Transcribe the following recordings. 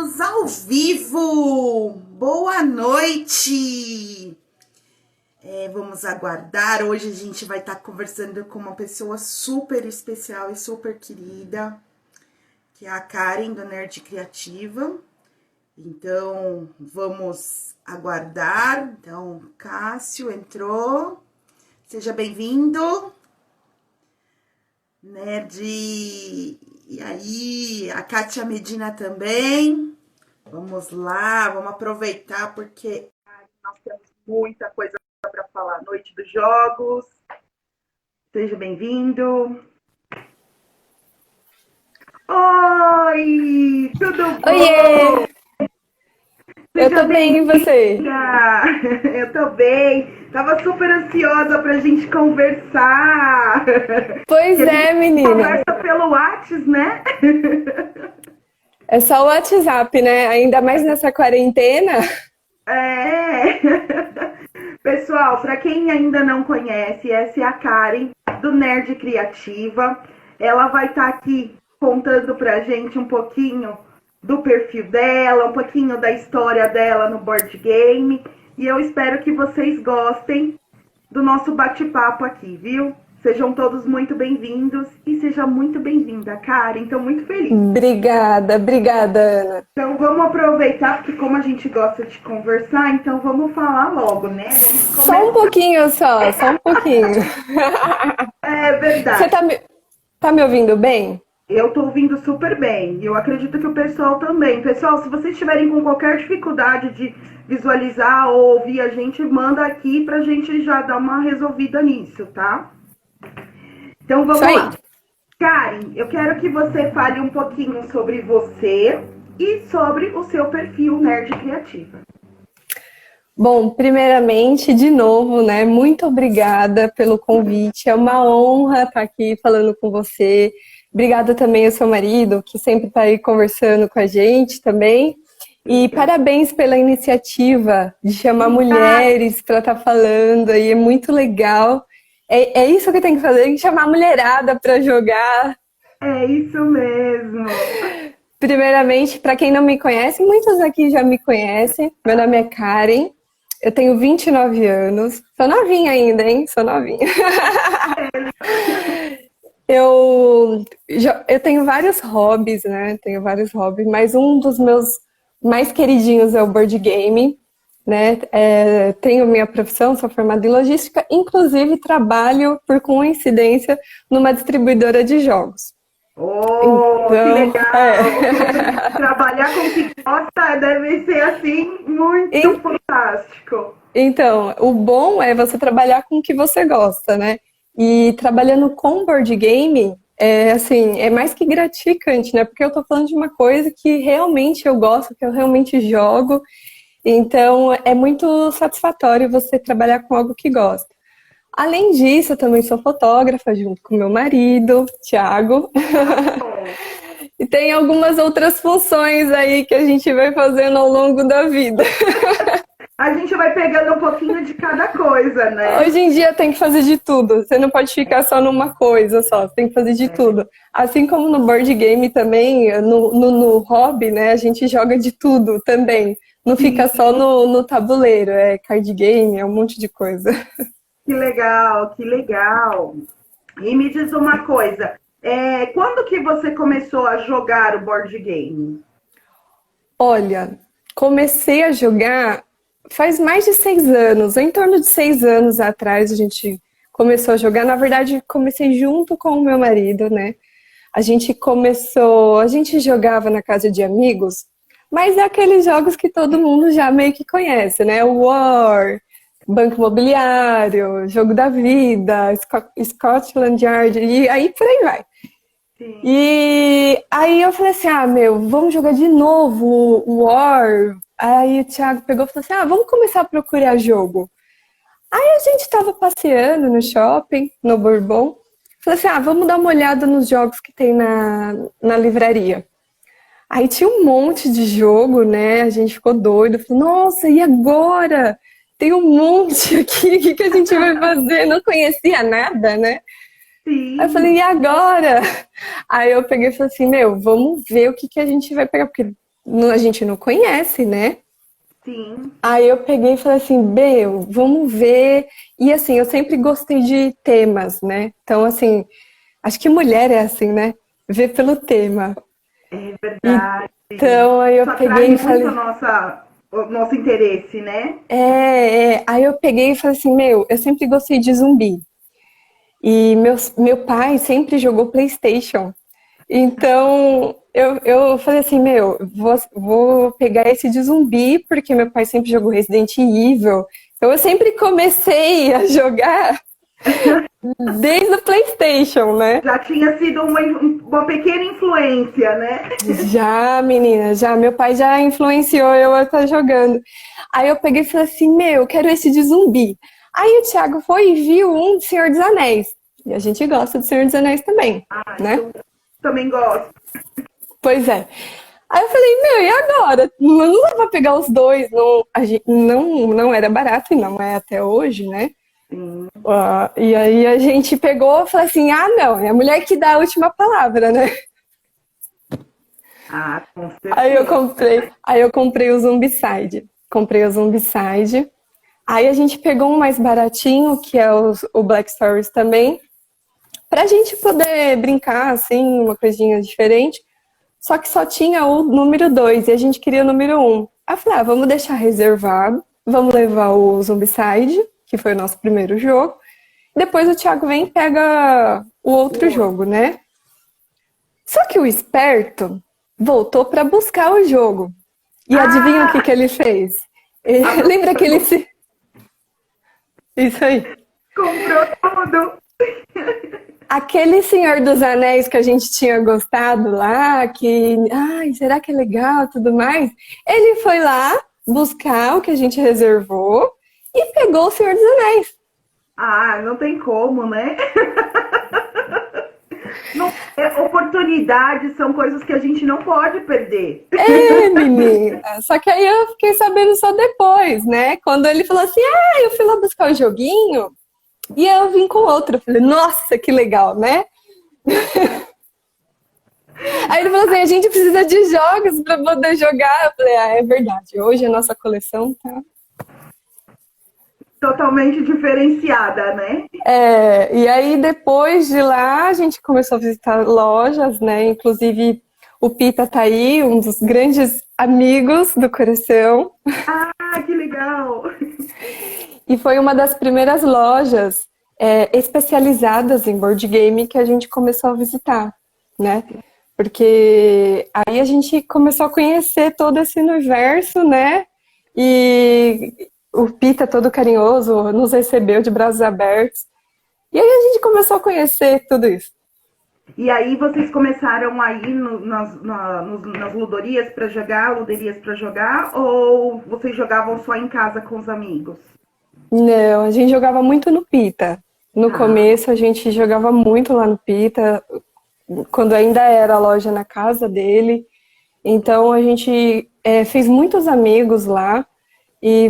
Estamos ao vivo! Boa noite! Vamos aguardar. Hoje a gente vai estar conversando com uma pessoa super especial e super querida, que é a Karen, do Nerd Criativa. Então, vamos aguardar. Então, Cássio entrou. Seja bem-vindo. Nerd... E aí, a Kátia Medina também. Vamos lá, vamos aproveitar, porque nós temos muita coisa para falar. Noite dos Jogos. Seja bem-vindo. Oi, tudo bom? Oiê! Eu tô bem, e você? Eu tô bem. Tava super ansiosa pra gente conversar. Pois é, menina. Conversa pelo WhatsApp, né? É só o WhatsApp, né? Ainda mais nessa quarentena. Pessoal, para quem ainda não conhece, essa é a Karen, do Nerd Criativa. Ela vai estar aqui contando pra gente um pouquinho do perfil dela, um pouquinho da história dela no board game. E eu espero que vocês gostem do nosso bate-papo aqui, viu? Sejam todos muito bem-vindos e seja muito bem-vinda, Karen. Estou muito feliz. Obrigada, Ana. Então vamos aproveitar, porque como a gente gosta de conversar, então vamos falar logo, né? Só um pouquinho só um pouquinho. É verdade. Você tá me ouvindo bem? Eu tô ouvindo super bem. E eu acredito que o pessoal também. Pessoal, se vocês estiverem com qualquer dificuldade de visualizar ou ouvir a gente, manda aqui pra gente já dar uma resolvida nisso, tá? Então vamos lá. Karen, eu quero que você fale um pouquinho sobre você e sobre o seu perfil Nerd Criativa. Bom, primeiramente, de novo, né? Muito obrigada pelo convite. É uma honra estar aqui falando com você. Obrigada também ao seu marido, que sempre está aí conversando com a gente também. E parabéns pela iniciativa de chamar mulheres para estar falando aí, é muito legal. É isso que tem que fazer, tem que chamar a mulherada para jogar. É isso mesmo. Primeiramente, para quem não me conhece, muitos aqui já me conhecem. Meu nome é Karen, eu tenho 29 anos. Sou novinha ainda, hein? Sou novinha. Eu tenho vários hobbies, né? Mas um dos meus mais queridinhos é o board game, né? Tenho minha profissão, sou formada em logística, inclusive trabalho, por coincidência, numa distribuidora de jogos. Oh, então, que legal! Trabalhar com o que gosta deve ser, assim, muito fantástico. Então, o bom é você trabalhar com o que você gosta, né? E trabalhando com board game, é mais que gratificante, né? Porque eu tô falando de uma coisa que realmente eu gosto, que eu realmente jogo. Então, é muito satisfatório você trabalhar com algo que gosta. Além disso, eu também sou fotógrafa, junto com meu marido, Thiago. E tem algumas outras funções aí que a gente vai fazendo ao longo da vida. A gente vai pegando um pouquinho de cada coisa, né? Hoje em dia tem que fazer de tudo. Você não pode ficar só numa coisa só. Você tem que fazer de tudo. Assim como no board game também, no hobby, né? A gente joga de tudo também. Não fica só no tabuleiro. É card game, é um monte de coisa. Que legal, que legal. E me diz uma coisa. Quando que você começou a jogar o board game? Olha, comecei a jogar faz mais de 6 anos, em torno de 6 anos atrás a gente começou a jogar. Na verdade, comecei junto com o meu marido, né? A gente jogava na casa de amigos, mas é aqueles jogos que todo mundo já meio que conhece, né? War, Banco Imobiliário, Jogo da Vida, Scotland Yard, e aí por aí vai. Sim. E aí eu falei assim, vamos jogar de novo o War. Aí o Thiago pegou e falou assim, vamos começar a procurar jogo. Aí a gente tava passeando no shopping, no Bourbon. Falei assim, vamos dar uma olhada nos jogos que tem na livraria. Aí tinha um monte de jogo, né? A gente ficou doido. Falei, nossa, e agora? Tem um monte aqui, o que a gente vai fazer? Não conhecia nada, né? Sim. Aí eu falei, e agora? Aí eu peguei e falei assim, vamos ver o que a gente vai pegar, porque a gente não conhece, né? Sim. Aí eu peguei e falei assim, Bel, vamos ver. E assim, eu sempre gostei de temas, né? Então, assim, acho que mulher é assim, né? Vê pelo tema. É verdade. Então, aí eu Isso peguei atrai e muito falei, o nosso interesse, né? Aí eu peguei e falei assim, meu, eu sempre gostei de zumbi. E meu pai sempre jogou PlayStation. Então, eu falei assim, meu, vou pegar esse de zumbi, porque meu pai sempre jogou Resident Evil. Então, eu sempre comecei a jogar desde o PlayStation, né? Já tinha sido uma pequena influência, né? Já, menina, já. Meu pai já influenciou eu a estar jogando. Aí eu peguei e falei assim, meu, eu quero esse de zumbi. Aí o Thiago foi e viu um de Senhor dos Anéis. E a gente gosta do Senhor dos Anéis também, Ah, né? eu também gosto. Pois é. Aí eu falei, meu, e agora? Não dá pra pegar os dois. Não, não era barato e não é até hoje, né? Sim. E aí a gente pegou e falou assim, ah, não, é a mulher que dá a última palavra, né? Ah, com Aí eu certeza. comprei, aí eu comprei o Zombicide. Comprei o Zombicide. Aí a gente pegou um mais baratinho, que é o Black Stories também, pra gente poder brincar, assim, uma coisinha diferente. Só que só tinha o número 2 e a gente queria o número 1. Aí eu falei, ah, vamos deixar reservado, vamos levar o Zombicide, que foi o nosso primeiro jogo. Depois o Thiago vem e pega o outro jogo, né? Só que o esperto voltou para buscar o jogo. E adivinha o Ah, que ele fez? Lembra que ele aproveitou, se. Isso aí. comprou tudo. Aquele Senhor dos Anéis que a gente tinha gostado lá, que, ai, será que é legal, tudo mais? Ele foi lá buscar o que a gente reservou e pegou o Senhor dos Anéis. Ah, não tem como, né? Não, oportunidades são coisas que a gente não pode perder. É, menina. Só que aí eu fiquei sabendo só depois, né? Quando ele falou assim, ah, eu fui lá buscar o joguinho e eu vim com outro. Eu falei, nossa, que legal, né? Aí ele falou assim, a gente precisa de jogos para poder jogar. Eu falei, ah, é verdade. Hoje a nossa coleção tá. Totalmente diferenciada, né? E aí depois de lá a gente começou a visitar lojas, né? Inclusive o Pita tá aí, um dos grandes amigos do coração. Ah, que legal! E foi uma das primeiras lojas especializadas em board game que a gente começou a visitar, né? Porque aí a gente começou a conhecer todo esse universo, né? E o Pita, todo carinhoso, nos recebeu de braços abertos. E aí a gente começou a conhecer tudo isso. E aí vocês começaram a ir nas ludorias para jogar, ou vocês jogavam só em casa com os amigos? Não, a gente jogava muito no Pita. No Ah, começo a gente jogava muito lá no Pita, quando ainda era a loja na casa dele. Então a gente fez muitos amigos lá e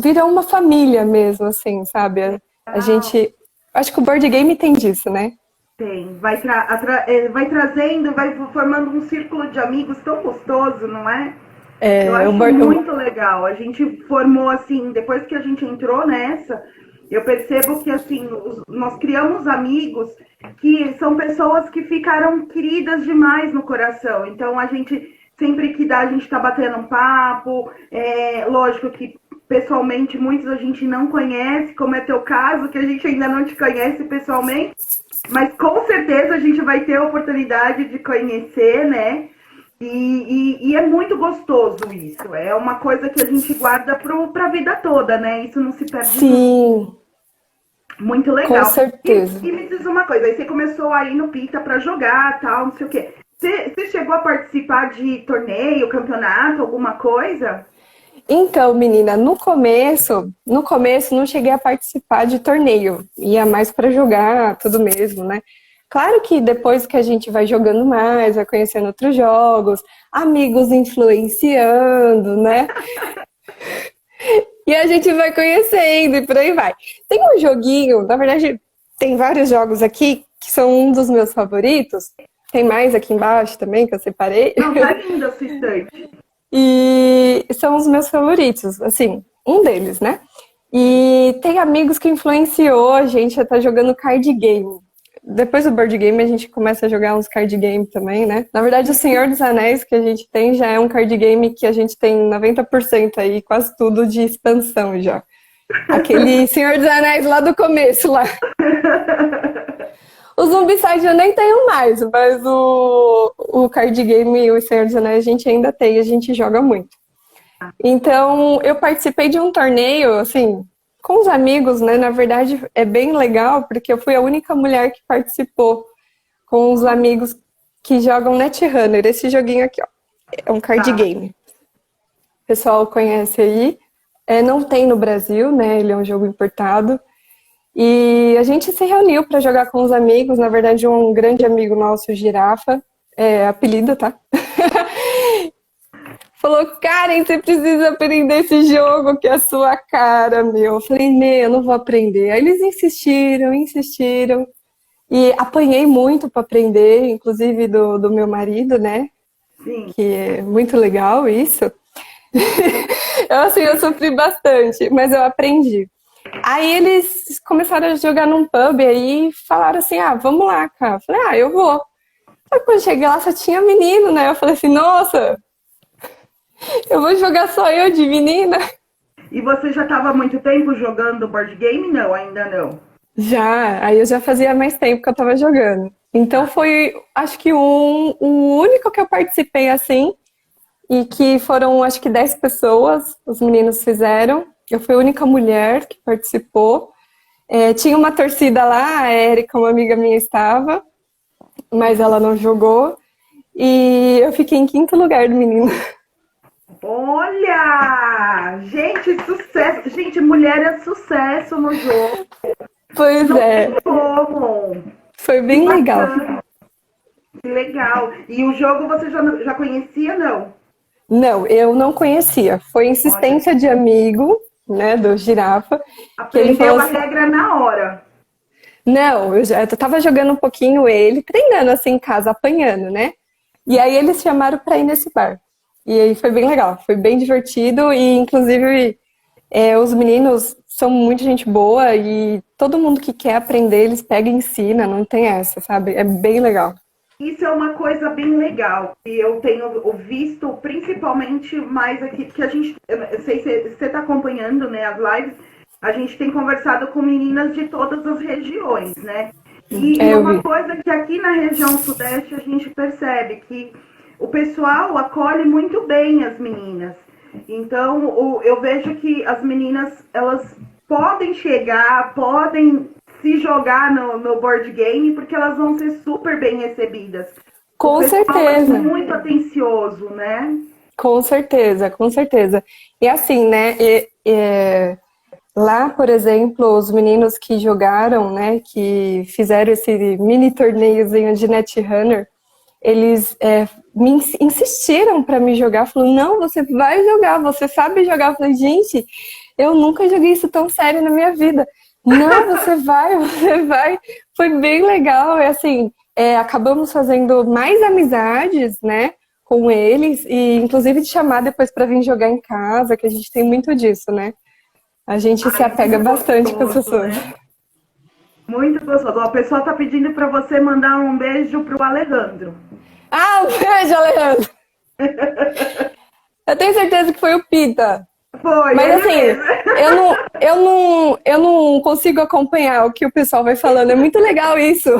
virou uma família mesmo, assim, sabe? A legal. gente. Acho que o board game tem disso, né? Tem. Vai trazendo, vai formando um círculo de amigos tão gostoso, não é? Eu É, acho muito legal. A gente formou assim, depois que a gente entrou nessa, eu percebo que assim, nós criamos amigos que são pessoas que ficaram queridas demais no coração. Então a gente sempre que dá, a gente tá batendo um papo. Lógico que pessoalmente muitos a gente não conhece, como é teu caso, que a gente ainda não te conhece pessoalmente, mas com certeza a gente vai ter a oportunidade de conhecer, né? E é muito gostoso isso. É uma coisa que a gente guarda para a vida toda, né? Isso não se perde nunca. sim, Muito com legal. certeza. E me diz uma coisa, aí você começou aí no Pita para jogar, tal, não sei o quê. Você chegou a participar de torneio, campeonato, alguma coisa? Então, menina, no começo não cheguei a participar de torneio, ia mais para jogar, tudo mesmo, né? Claro que depois que a gente vai jogando mais, vai conhecendo outros jogos, amigos influenciando, né? E a gente vai conhecendo e por aí vai. Tem um joguinho, na verdade, tem vários jogos aqui que são um dos meus favoritos, Tem mais aqui embaixo também, que eu separei. Não, tá lindo esse estante. E são os meus favoritos, assim, um deles, né? E tem amigos que influenciou a gente a estar jogando card game. Depois do board game, a gente começa a jogar uns card game também, né? Na verdade, o Senhor dos Anéis que a gente tem já é um card game que a gente tem 90% aí, quase tudo de expansão já. Aquele Senhor dos Anéis lá do começo, lá. O Zombicide eu nem tenho mais, mas o card game e o Senhor dos Anéis a gente ainda tem, a gente joga muito. Então, eu participei de um torneio, assim, com os amigos, né? Na verdade, é bem legal, porque eu fui a única mulher que participou com os amigos que jogam Netrunner. Esse joguinho aqui, ó, é um card game. O pessoal conhece aí. Não tem no Brasil, né? Ele é um jogo importado. E a gente se reuniu para jogar com os amigos. Na verdade, um grande amigo nosso, Girafa, apelido, tá? Falou, Karen, você precisa aprender esse jogo que é a sua cara, meu. Eu falei, eu não vou aprender. Aí eles insistiram. E apanhei muito para aprender, inclusive do meu marido, né? Sim. Que é muito legal isso. Eu sofri bastante, mas eu aprendi. Aí eles começaram a jogar num pub aí falaram assim, vamos lá, cara. Eu falei, eu vou. Aí quando cheguei lá só tinha menino, né? Eu falei assim, nossa, eu vou jogar só eu de menina. E você já estava há muito tempo jogando board game? Não, ainda não. Já, aí eu já fazia mais tempo que eu tava jogando. Então foi, acho que o único que eu participei assim, e que foram, acho que 10 pessoas, os meninos fizeram. Eu fui a única mulher que participou. Tinha uma torcida lá, a Erika, uma amiga minha, estava, mas ela não jogou. E eu fiquei em 5º lugar do menino. Olha! Gente, sucesso! Gente, mulher é sucesso no jogo. Pois não é. Tem como. Foi bem legal. Que legal. E o jogo você já conhecia, não? Não, eu não conhecia. Foi insistência de amigo, né, do Girafa. Aprendeu que ele falou a regra na hora. Não, eu tava jogando um pouquinho ele, treinando assim em casa, apanhando, né? E aí eles chamaram pra ir nesse bar. E aí foi bem legal, foi bem divertido e inclusive os meninos são muito gente boa e todo mundo que quer aprender, eles pegam e ensinam, não tem essa, sabe? É bem legal. Isso é uma coisa bem legal, que eu tenho visto, principalmente mais aqui, porque a gente, eu sei se você está acompanhando, né, as lives, a gente tem conversado com meninas de todas as regiões, né? E uma coisa que aqui na região sudeste a gente percebe que o pessoal acolhe muito bem as meninas. Então, eu vejo que as meninas, elas podem chegar, podem se jogar no board game, porque elas vão ser super bem recebidas. Com certeza. É muito atencioso, né? Com certeza, com certeza. E assim, né, lá, por exemplo, os meninos que jogaram, né, que fizeram esse mini torneiozinho de Netrunner, eles me insistiram para me jogar, falaram, não, você vai jogar, você sabe jogar. Eu falei, gente, eu nunca joguei isso tão sério na minha vida. Não, você vai. Foi bem legal, assim, acabamos fazendo mais amizades, né, com eles, e inclusive de chamar depois para vir jogar em casa, que a gente tem muito disso, né? A gente se apega bastante com as pessoas. Né? Muito gostoso. A pessoa tá pedindo para você mandar um beijo pro Alejandro. Um beijo, Alejandro! Eu tenho certeza que foi o Pita. Foi. Mas assim, eu não consigo acompanhar o que o pessoal vai falando. É muito legal isso.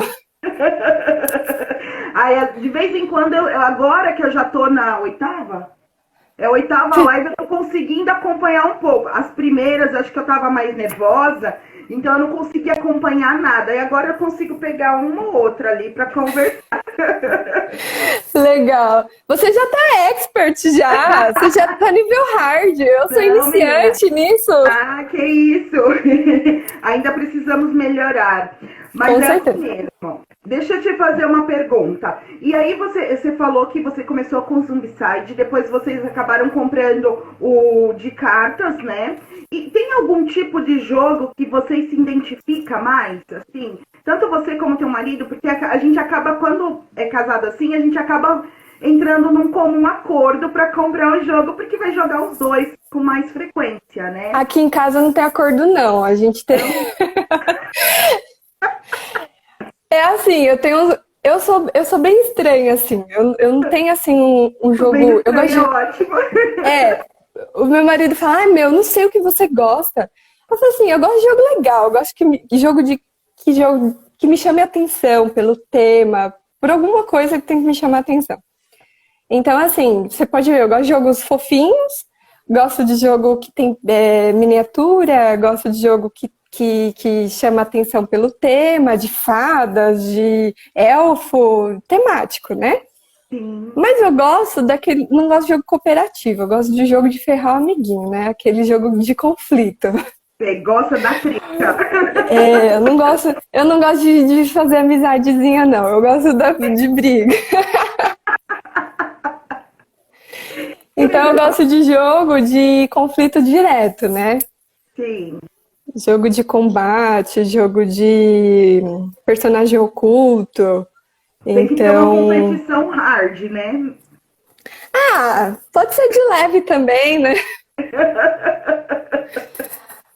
Aí, de vez em quando, agora que eu já tô na oitava live, eu tô conseguindo acompanhar um pouco. As primeiras, acho que eu tava mais nervosa, então eu não consegui acompanhar nada. E agora eu consigo pegar uma ou outra ali pra conversar. Legal. Você já tá expert já. Você já tá nível hard. Eu sou iniciante nisso. Ah, que isso. Ainda precisamos melhorar. Mas com certeza. Assim mesmo. Deixa eu te fazer uma pergunta. E aí você falou que você começou com o Zombicide, depois vocês acabaram comprando o de cartas, né? E tem algum tipo de jogo que vocês se identifica mais? Assim, tanto você como teu marido, porque a gente acaba, quando é casado assim, a gente acaba entrando num comum acordo para comprar o jogo, porque vai jogar os dois com mais frequência, né? Aqui em casa não tem acordo, não. A gente tem. É assim, eu sou bem estranha, assim. Eu não tenho assim um Tudo bem jogo. Eu gosto estranho, de. é ótimo. É, o meu marido fala, ai meu, não sei o que você gosta. Eu falo assim, eu gosto de jogo legal, eu gosto jogo que me chame a atenção pelo tema, por alguma coisa que tem que me chamar a atenção. Então, assim, você pode ver, eu gosto de jogos fofinhos, gosto de jogo que tem miniatura, gosto de jogo que chama atenção pelo tema, de fadas, de elfo, temático, né? Sim. Mas eu gosto daquele. Não gosto de jogo cooperativo, eu gosto de jogo de ferrar o amiguinho, né? Aquele jogo de conflito. Você gosta da treta. Eu não gosto de fazer amizadezinha, não. Eu gosto de briga. Então eu gosto de jogo de conflito direto, né? Sim. Jogo de combate, jogo de personagem oculto. Tem que ter uma Então. competição hard, né? Ah, pode ser de leve também, né?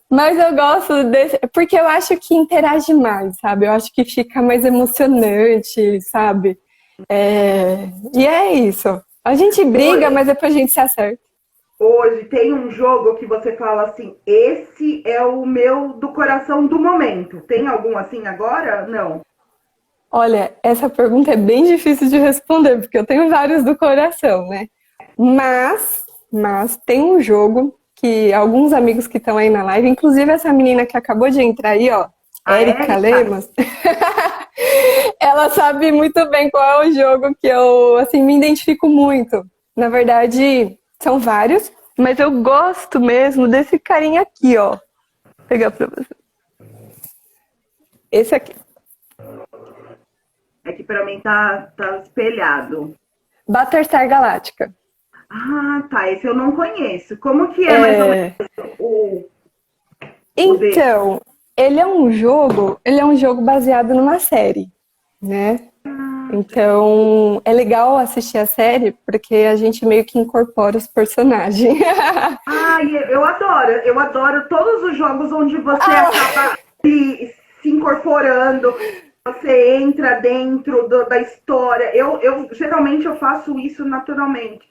Mas eu gosto desse, porque eu acho que interage mais, sabe? Eu acho que fica mais emocionante, sabe? E é isso. A gente briga, Hoje, mas depois a gente se acerta. hoje tem um jogo que você fala assim, esse é o meu do coração do momento. Tem algum assim agora? Não. Olha, essa pergunta é bem difícil de responder, porque eu tenho vários do coração, né? Mas tem um jogo que alguns amigos que estão aí na live, inclusive essa menina que acabou de entrar aí, ó, A Érica Érica? Lemos, ela sabe muito bem qual é o jogo que eu, assim, me identifico muito. Na verdade, são vários, mas eu gosto mesmo desse carinha aqui, ó. Vou pegar pra você. Esse aqui. É que pra mim tá espelhado. Battlestar Galactica. Ah, tá. Esse eu não conheço. Como que é mais ou menos É... o, o dele? Então, ele é um jogo baseado numa série, né? Então, é legal assistir a série porque a gente meio que incorpora os personagens. Ai, eu adoro todos os jogos onde você Ah, acaba se incorporando, você entra dentro da história. Eu geralmente eu faço isso naturalmente.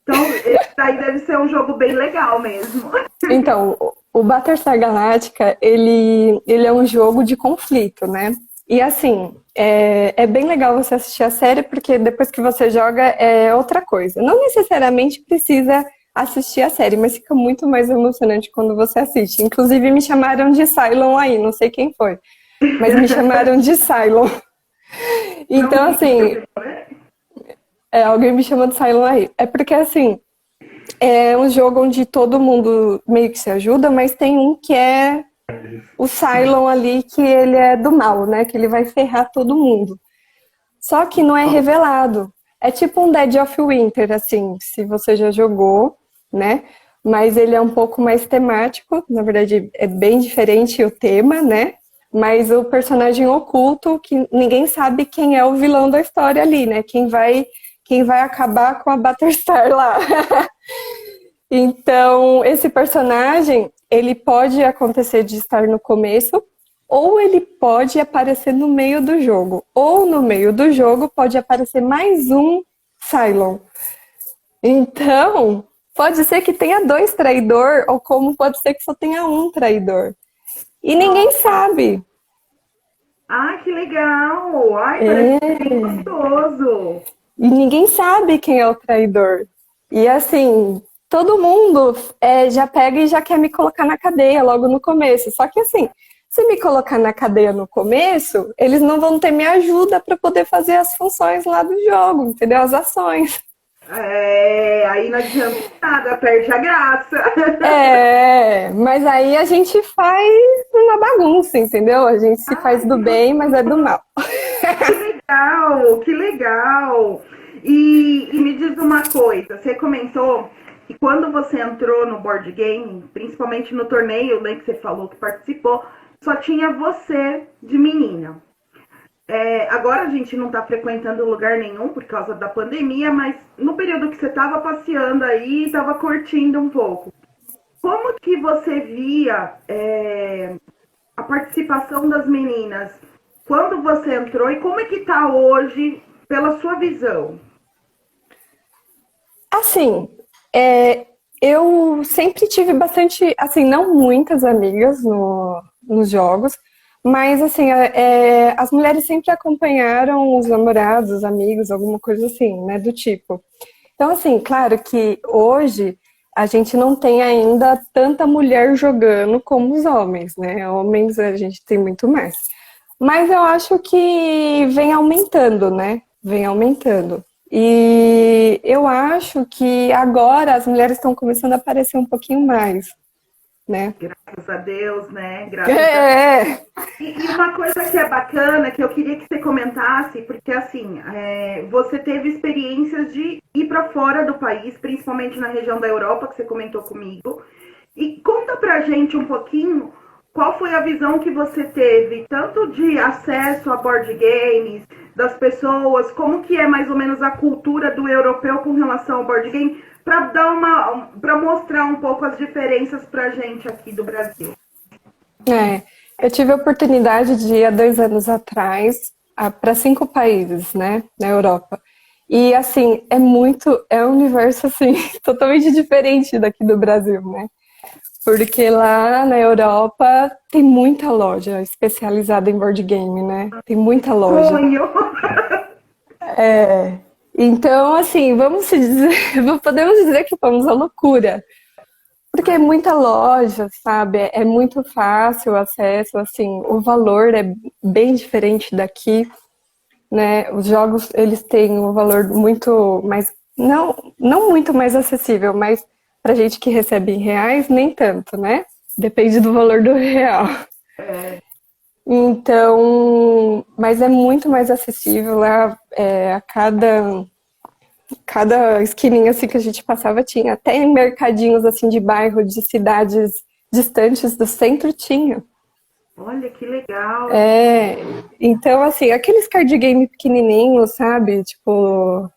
Então, esse daí deve ser um jogo bem legal mesmo. então, o Battlestar Galactica, ele é um jogo de conflito, né? E assim, é bem legal você assistir a série, porque depois que você joga é outra coisa. Não necessariamente precisa assistir a série, mas fica muito mais emocionante quando você assiste. Inclusive, me chamaram de Cylon aí, não sei quem foi, mas me chamaram de Cylon. Não Então, assim, vi, né? alguém me chamou de Cylon aí. É porque, assim, é um jogo onde todo mundo meio que se ajuda, mas tem um que é o Cylon ali, que ele é do mal, né? Que ele vai ferrar todo mundo. Só que não é revelado. É tipo um Dead of Winter, assim, se você já jogou, né? Mas ele é um pouco mais temático, na verdade é bem diferente o tema, né? Mas o personagem oculto, que ninguém sabe quem é o vilão da história ali, né? Quem vai acabar com a Battlestar lá. Então, esse personagem, ele pode acontecer de estar no começo, ou ele pode aparecer no meio do jogo. Ou no meio do jogo pode aparecer mais um Cylon. Então, pode ser que tenha dois traidor, ou como pode ser que só tenha um traidor. E ninguém sabe. Ah, que legal! Ai, parece É. bem gostoso. E ninguém sabe quem é o traidor. E assim, todo mundo já pega e já quer me colocar na cadeia logo no começo. Só que assim, se me colocar na cadeia no começo, eles não vão ter minha ajuda para poder fazer as funções lá do jogo, entendeu? As ações. Aí não adianta nada, perde a graça. Mas aí a gente faz uma bagunça, entendeu? A gente se faz do bem, mas é do mal. Que legal, que legal. E me diz uma coisa, você comentou que quando você entrou no board game, principalmente no torneio, né, que você falou que participou, só tinha você de menina. Agora a gente não está frequentando lugar nenhum por causa da pandemia, mas no período que você estava passeando aí, estava curtindo um pouco. Como que você via a participação das meninas quando você entrou e como é que está hoje pela sua visão? Assim, eu sempre tive bastante, assim, não muitas amigas nos jogos, mas assim, as mulheres sempre acompanharam os namorados, os amigos, alguma coisa assim, né, do tipo. Então, assim, claro que hoje a gente não tem ainda tanta mulher jogando como os homens, né? Homens a gente tem muito mais. Mas eu acho que vem aumentando, né? Vem aumentando. E eu acho que agora as mulheres estão começando a aparecer um pouquinho mais, né? Graças a Deus, né? Graças a É, E uma coisa que é bacana, que eu queria que você comentasse, porque assim, você teve experiências de ir para fora do país, principalmente na região da Europa, que você comentou comigo. E conta pra gente um pouquinho qual foi a visão que você teve, tanto de acesso a board games, das pessoas, como que é mais ou menos a cultura do europeu com relação ao board game, para mostrar um pouco as diferenças pra gente aqui do Brasil. é. Eu tive a oportunidade de ir há 2 anos atrás para 5 países, né, na Europa. E assim, é um universo assim totalmente diferente daqui do Brasil, né? Porque lá na Europa tem muita loja especializada em board game, né? Tem muita loja. Sonho! Então, assim, vamos se dizer, podemos dizer que fomos à loucura. Porque é muita loja, sabe? É muito fácil o acesso, assim, o valor é bem diferente daqui, né? Os jogos, eles têm um valor muito mais, não muito mais acessível, mas pra gente que recebe em reais, nem tanto, né? Depende do valor do real. Então, mas é muito mais acessível lá, a cada esquininha assim que a gente passava tinha, até em mercadinhos assim de bairro, de cidades distantes do centro tinha. Olha que legal! É, então assim, aqueles card game pequenininhos, sabe? Tipo,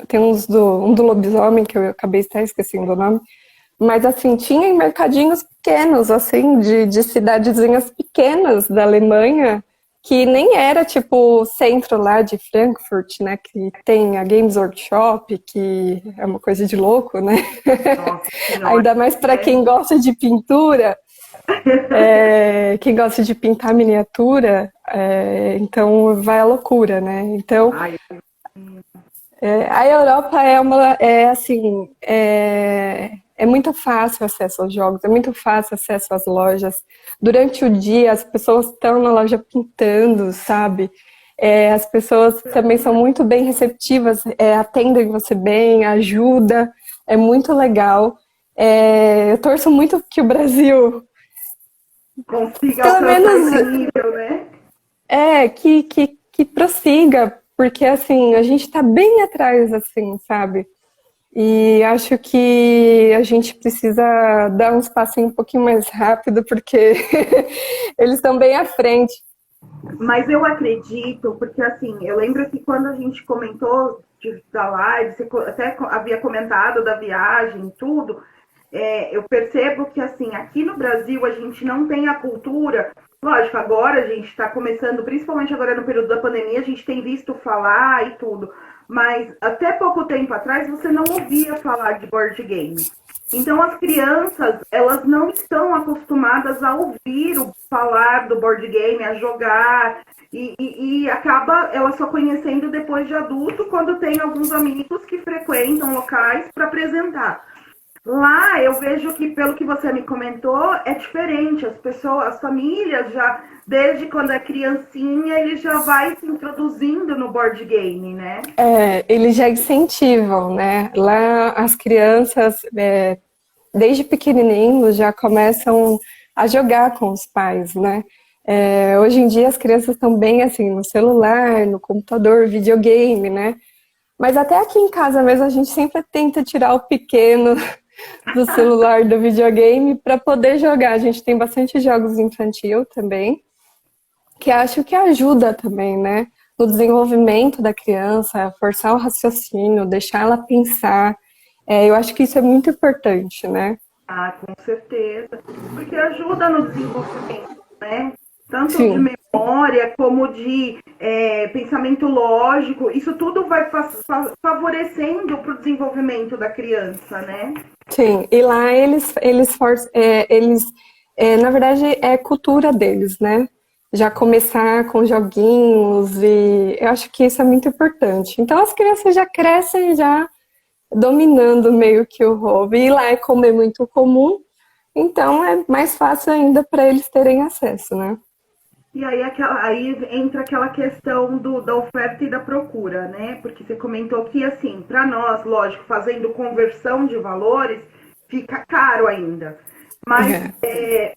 tem um do lobisomem que eu acabei até esquecendo o nome, mas assim, tinha em mercadinhos pequenos, assim, de cidadezinhas pequenas da Alemanha, que nem era tipo o centro lá de Frankfurt, né? Que tem a Games Workshop, que é uma coisa de louco, né? Nossa senhora! Ainda mais para quem gosta de pintura, quem gosta de pintar miniatura, então vai à loucura, né? Então Ai, a Europa assim, é muito fácil acesso aos jogos, é muito fácil acesso às lojas. Durante o dia, as pessoas estão na loja pintando, sabe? As pessoas também são muito bem receptivas, atendem você bem, ajuda, é muito legal. Eu torço muito que o Brasil, consiga pelo alcançar esse menos, nível, né? que prossiga, porque assim, a gente está bem atrás, assim, sabe? E acho que a gente precisa dar uns passinhos um pouquinho mais rápido, porque eles estão bem à frente. Mas eu acredito, porque assim, eu lembro que quando a gente comentou da live, você até havia comentado da viagem e tudo, eu percebo que assim, aqui no Brasil a gente não tem a cultura. Lógico, agora a gente está começando, principalmente agora no período da pandemia, a gente tem visto falar e tudo. Mas até pouco tempo atrás você não ouvia falar de board game. Então as crianças, elas não estão acostumadas a ouvir o falar do board game, a jogar, e acaba ela só conhecendo depois de adulto, quando tem alguns amigos que frequentam locais para apresentar. Lá eu vejo que, pelo que você me comentou, é diferente. As pessoas, as famílias já, desde quando é criancinha, ele já vai se introduzindo no board game, né? Eles já incentivam, né? Lá as crianças, desde pequenininhos, já começam a jogar com os pais, né? Hoje em dia as crianças estão bem assim, no celular, no computador, videogame, né? Mas até aqui em casa mesmo a gente sempre tenta tirar o pequeno do celular, do videogame, para poder jogar. A gente tem bastante jogos infantil também. que acho que ajuda também, né? No desenvolvimento da criança, forçar o raciocínio, deixar ela pensar. Eu acho que isso é muito importante, né? Ah, com certeza. Porque ajuda no desenvolvimento, né? Tanto de Sim, memória como de pensamento lógico. Isso tudo vai favorecendo para o desenvolvimento da criança, né? sim. E lá na verdade, é cultura deles, né? Já começar com joguinhos e eu acho que isso é muito importante. Então as crianças já crescem já dominando meio que o hobby. E lá como é muito comum, então é mais fácil ainda para eles terem acesso, né? E aí entra aquela questão da oferta e da procura, né? Porque você comentou que, assim, para nós, lógico, fazendo conversão de valores, fica caro ainda. Mas É.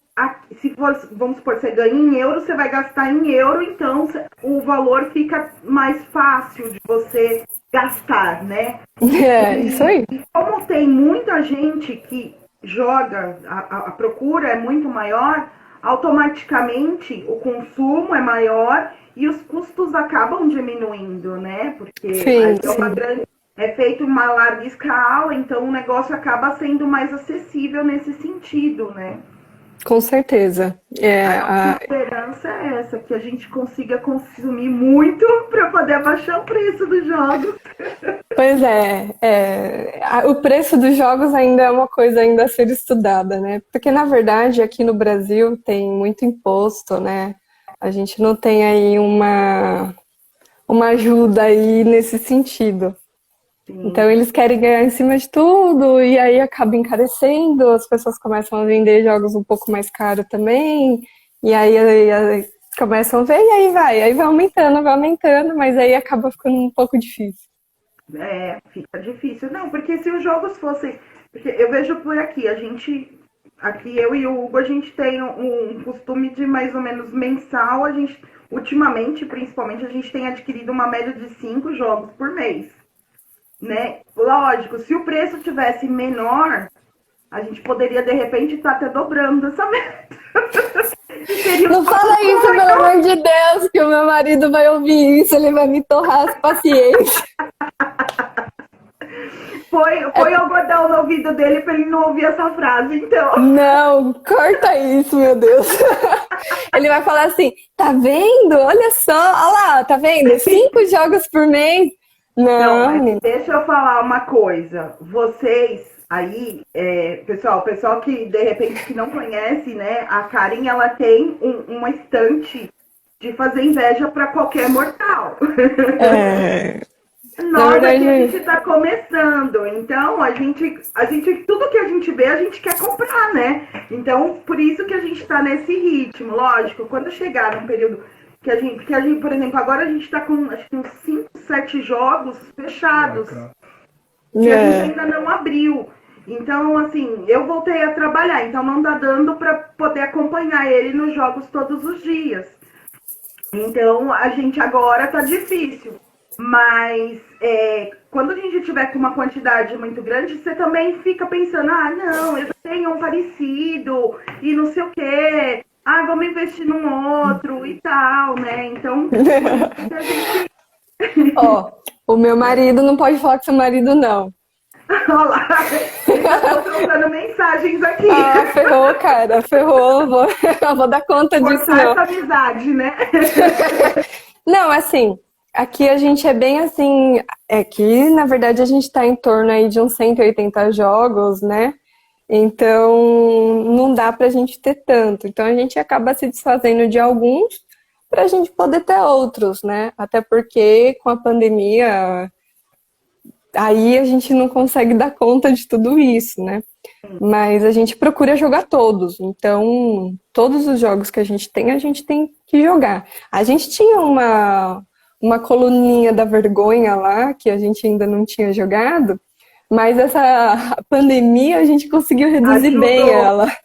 se for, vamos supor, você ganha em euro, você vai gastar em euro, então o valor fica mais fácil de você gastar, né? É, isso aí. E como tem muita gente que joga, a procura é muito maior, automaticamente o consumo é maior e os custos acabam diminuindo, né? Porque Sim, aí sim. é feito em uma larga escala, então o negócio acaba sendo mais acessível nesse sentido, né? Com certeza. A nossa esperança é essa, que a gente consiga consumir muito para poder abaixar o preço dos jogos. Pois o preço dos jogos ainda é uma coisa ainda a ser estudada, né? Porque, na verdade, aqui no Brasil tem muito imposto, né? A gente não tem aí uma ajuda aí nesse sentido. Então, Sim. eles querem ganhar em cima de tudo e aí acaba encarecendo, as pessoas começam a vender jogos um pouco mais caros também, e aí começam a ver e aí vai aumentando, mas aí acaba ficando um pouco difícil. Fica difícil. Não, porque se os jogos fossem. Porque eu vejo por aqui, aqui eu e o Hugo, a gente tem um costume de mais ou menos mensal, ultimamente, principalmente, a gente tem adquirido uma média de 5 jogos por mês, né? Lógico, se o preço tivesse menor, a gente poderia, de repente, estar até dobrando essa meta. E seria um Não fala isso, pelo amor de Deus, que o meu marido vai ouvir isso, ele vai me torrar as paciências. Foi algodão no ouvido dele para ele não ouvir essa frase, então. Não, corta isso, meu Deus. Ele vai falar assim, tá vendo? Olha só, olha lá, tá vendo? 5 jogos por mês. Não, Não, mas menina. deixa eu falar uma coisa. Vocês aí, pessoal que de repente que não conhece, né? A Karen, ela tem uma estante de fazer inveja para qualquer mortal. É, na Nós aqui a gente verdade, está começando, então tudo que a gente vê a gente quer comprar, né? Então por isso que a gente está nesse ritmo, lógico. Quando chegar num período que a gente, por exemplo, agora a gente está com acho que uns 5, 7 jogos fechados que a gente é, ainda não abriu. Então, assim, eu voltei a trabalhar, então não dá dando para poder acompanhar ele nos jogos todos os dias. Então, a gente agora tá difícil. Mas quando a gente tiver com uma quantidade muito grande, você também fica pensando, ah, não, eu já tenho um parecido e não sei o quê. Ah, vamos investir num outro e tal, né? Então, por isso que a gente. ó, o meu marido não pode falar com seu marido, não. Olha lá, eles já estão trocando mensagens aqui. Ah, ferrou, cara, ferrou, eu vou dar conta disso, Cortar não. essa amizade, né? Não, assim, aqui a gente é bem assim, é que na verdade a gente tá em torno aí de uns 180 jogos, né? Então não dá pra gente ter tanto. Então a gente acaba se desfazendo de alguns pra gente poder ter outros, né? Até porque com a pandemia aí a gente não consegue dar conta de tudo isso, né? Mas a gente procura jogar todos. Então, todos os jogos que a gente tem que jogar. A gente tinha uma coluninha da vergonha lá, que a gente ainda não tinha jogado, mas essa pandemia a gente conseguiu reduzir bem Ajudou. ela.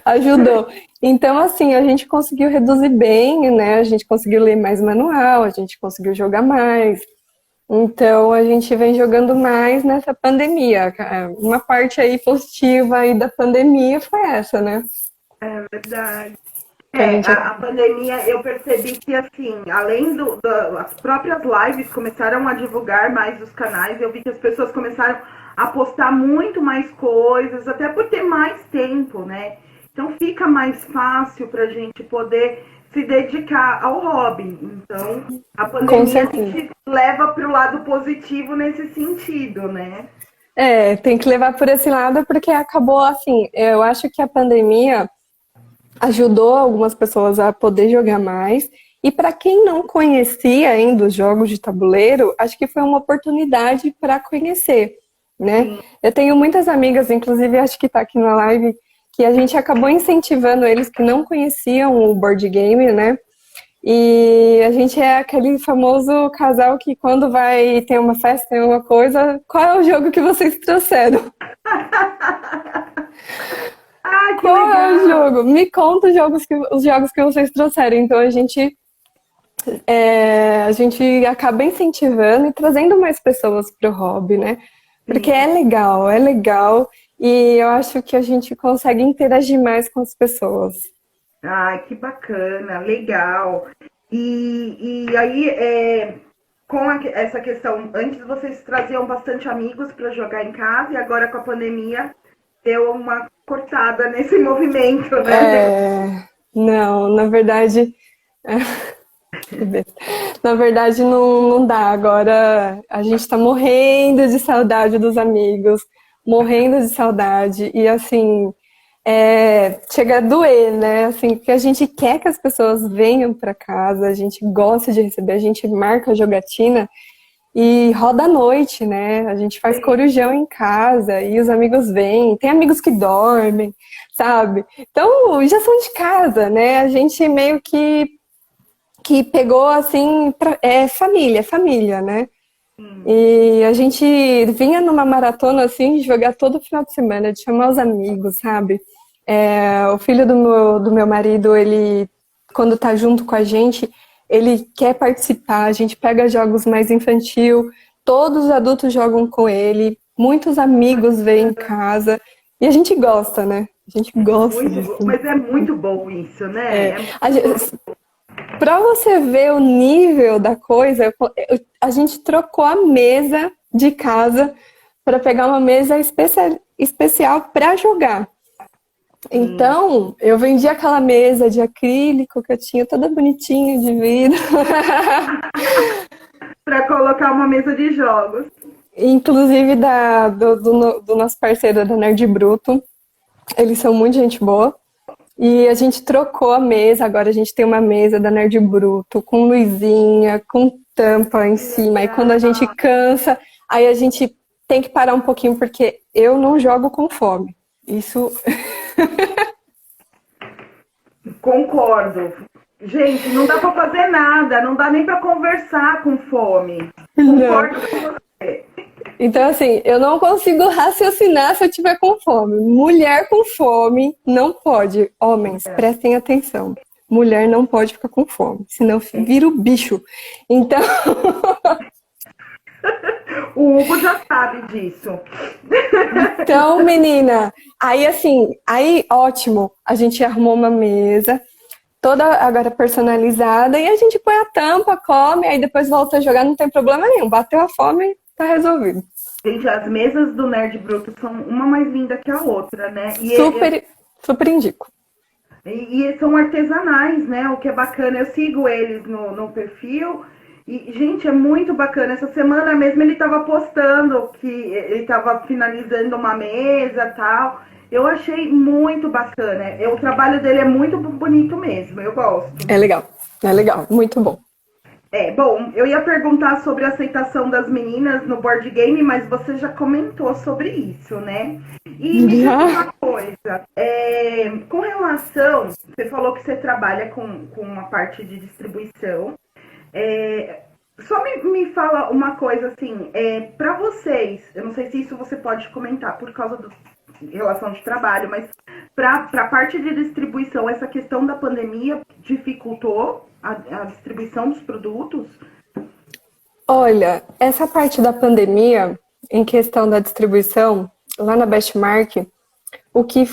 Ajudou. Então, assim, a gente conseguiu reduzir bem, né? A gente conseguiu ler mais manual, a gente conseguiu jogar mais. Então, a gente vem jogando mais nessa pandemia. Uma parte aí positiva aí da pandemia foi essa, né? É verdade. Que a gente... A pandemia eu percebi que, assim, além as próprias lives começaram a divulgar mais os canais, eu vi que as pessoas começaram a postar muito mais coisas, até por ter mais tempo, né? Então fica mais fácil pra gente poder se dedicar ao hobby. Então, a pandemia a gente leva para o lado positivo nesse sentido, né? Tem que levar por esse lado, porque acabou assim, eu acho que a pandemia ajudou algumas pessoas a poder jogar mais, e para quem não conhecia ainda os jogos de tabuleiro, acho que foi uma oportunidade para conhecer, né? Sim. Eu tenho muitas amigas, inclusive acho que está aqui na live, que a gente acabou incentivando eles que não conheciam o board game, né? E a gente é aquele famoso casal que quando vai ter uma festa, tem uma coisa, qual é o jogo que vocês trouxeram? Qual é o jogo? Me conta os jogos que vocês trouxeram. Então a gente acaba incentivando e trazendo mais pessoas para o hobby, né? Porque é legal. E eu acho que a gente consegue interagir mais com as pessoas. Ai, que bacana, legal. E aí, com essa questão, antes vocês traziam bastante amigos para jogar em casa e agora com a pandemia deu uma cortada nesse movimento, né? Não, na verdade... Na verdade, não dá. Agora a gente tá morrendo de saudade dos amigos, morrendo de saudade. E assim, chega a doer, né? Assim, porque a gente quer que as pessoas venham para casa, a gente gosta de receber, a gente marca a jogatina e roda à noite, né? A gente faz corujão em casa e os amigos vêm. Tem amigos que dormem, sabe? Então, já são de casa, né? A gente meio que pegou, assim, família, né? E a gente vinha numa maratona, assim, de jogar todo final de semana, de chamar os amigos, sabe? O filho do meu marido, ele, quando tá junto com a gente, ele quer participar, a gente pega jogos mais infantil, todos os adultos jogam com ele, muitos amigos vêm em casa, e a gente gosta, né? A gente gosta disso. Mas é muito bom isso, né? Para você ver o nível da coisa, a gente trocou a mesa de casa para pegar uma mesa especial para jogar. Então, eu vendi aquela mesa de acrílico que eu tinha toda bonitinha de vidro. Para colocar uma mesa de jogos. Inclusive do nosso parceiro da Nerd Bruto. Eles são muito gente boa. E a gente trocou a mesa, agora a gente tem uma mesa da Nerd Bruto, com luzinha, com tampa em cima. E quando a gente cansa, aí a gente tem que parar um pouquinho, porque eu não jogo com fome. Isso... Concordo. Gente, não dá para fazer nada, não dá nem para conversar com fome. Concordo com você. Então, assim, eu não consigo raciocinar se eu tiver com fome. Mulher com fome não pode. Homens, prestem atenção. Mulher não pode ficar com fome, senão vira o bicho. Então... O Hugo já sabe disso. Então, menina, aí ótimo, a gente arrumou uma mesa, toda agora personalizada, e a gente põe a tampa, come, aí depois volta a jogar, não tem problema nenhum. Bateu a fome, tá resolvido. Gente, as mesas do Nerd Bruto são uma mais linda que a outra, né? E super indico. E são artesanais, né? O que é bacana, eu sigo eles no perfil. E, gente, é muito bacana. Essa semana mesmo ele estava postando que ele estava finalizando uma mesa e tal. Eu achei muito bacana. O trabalho dele é muito bonito mesmo, eu gosto. É legal, muito bom. Bom, eu ia perguntar sobre a aceitação das meninas no board game, mas você já comentou sobre isso, né? E me diz uma coisa, com relação, você falou que você trabalha com uma parte de distribuição. Só me fala uma coisa assim, para vocês, eu não sei se isso você pode comentar por causa da relação de trabalho, mas para a parte de distribuição, essa questão da pandemia dificultou a distribuição dos produtos? Olha, essa parte da pandemia, em questão da distribuição, lá na Bestmark, o que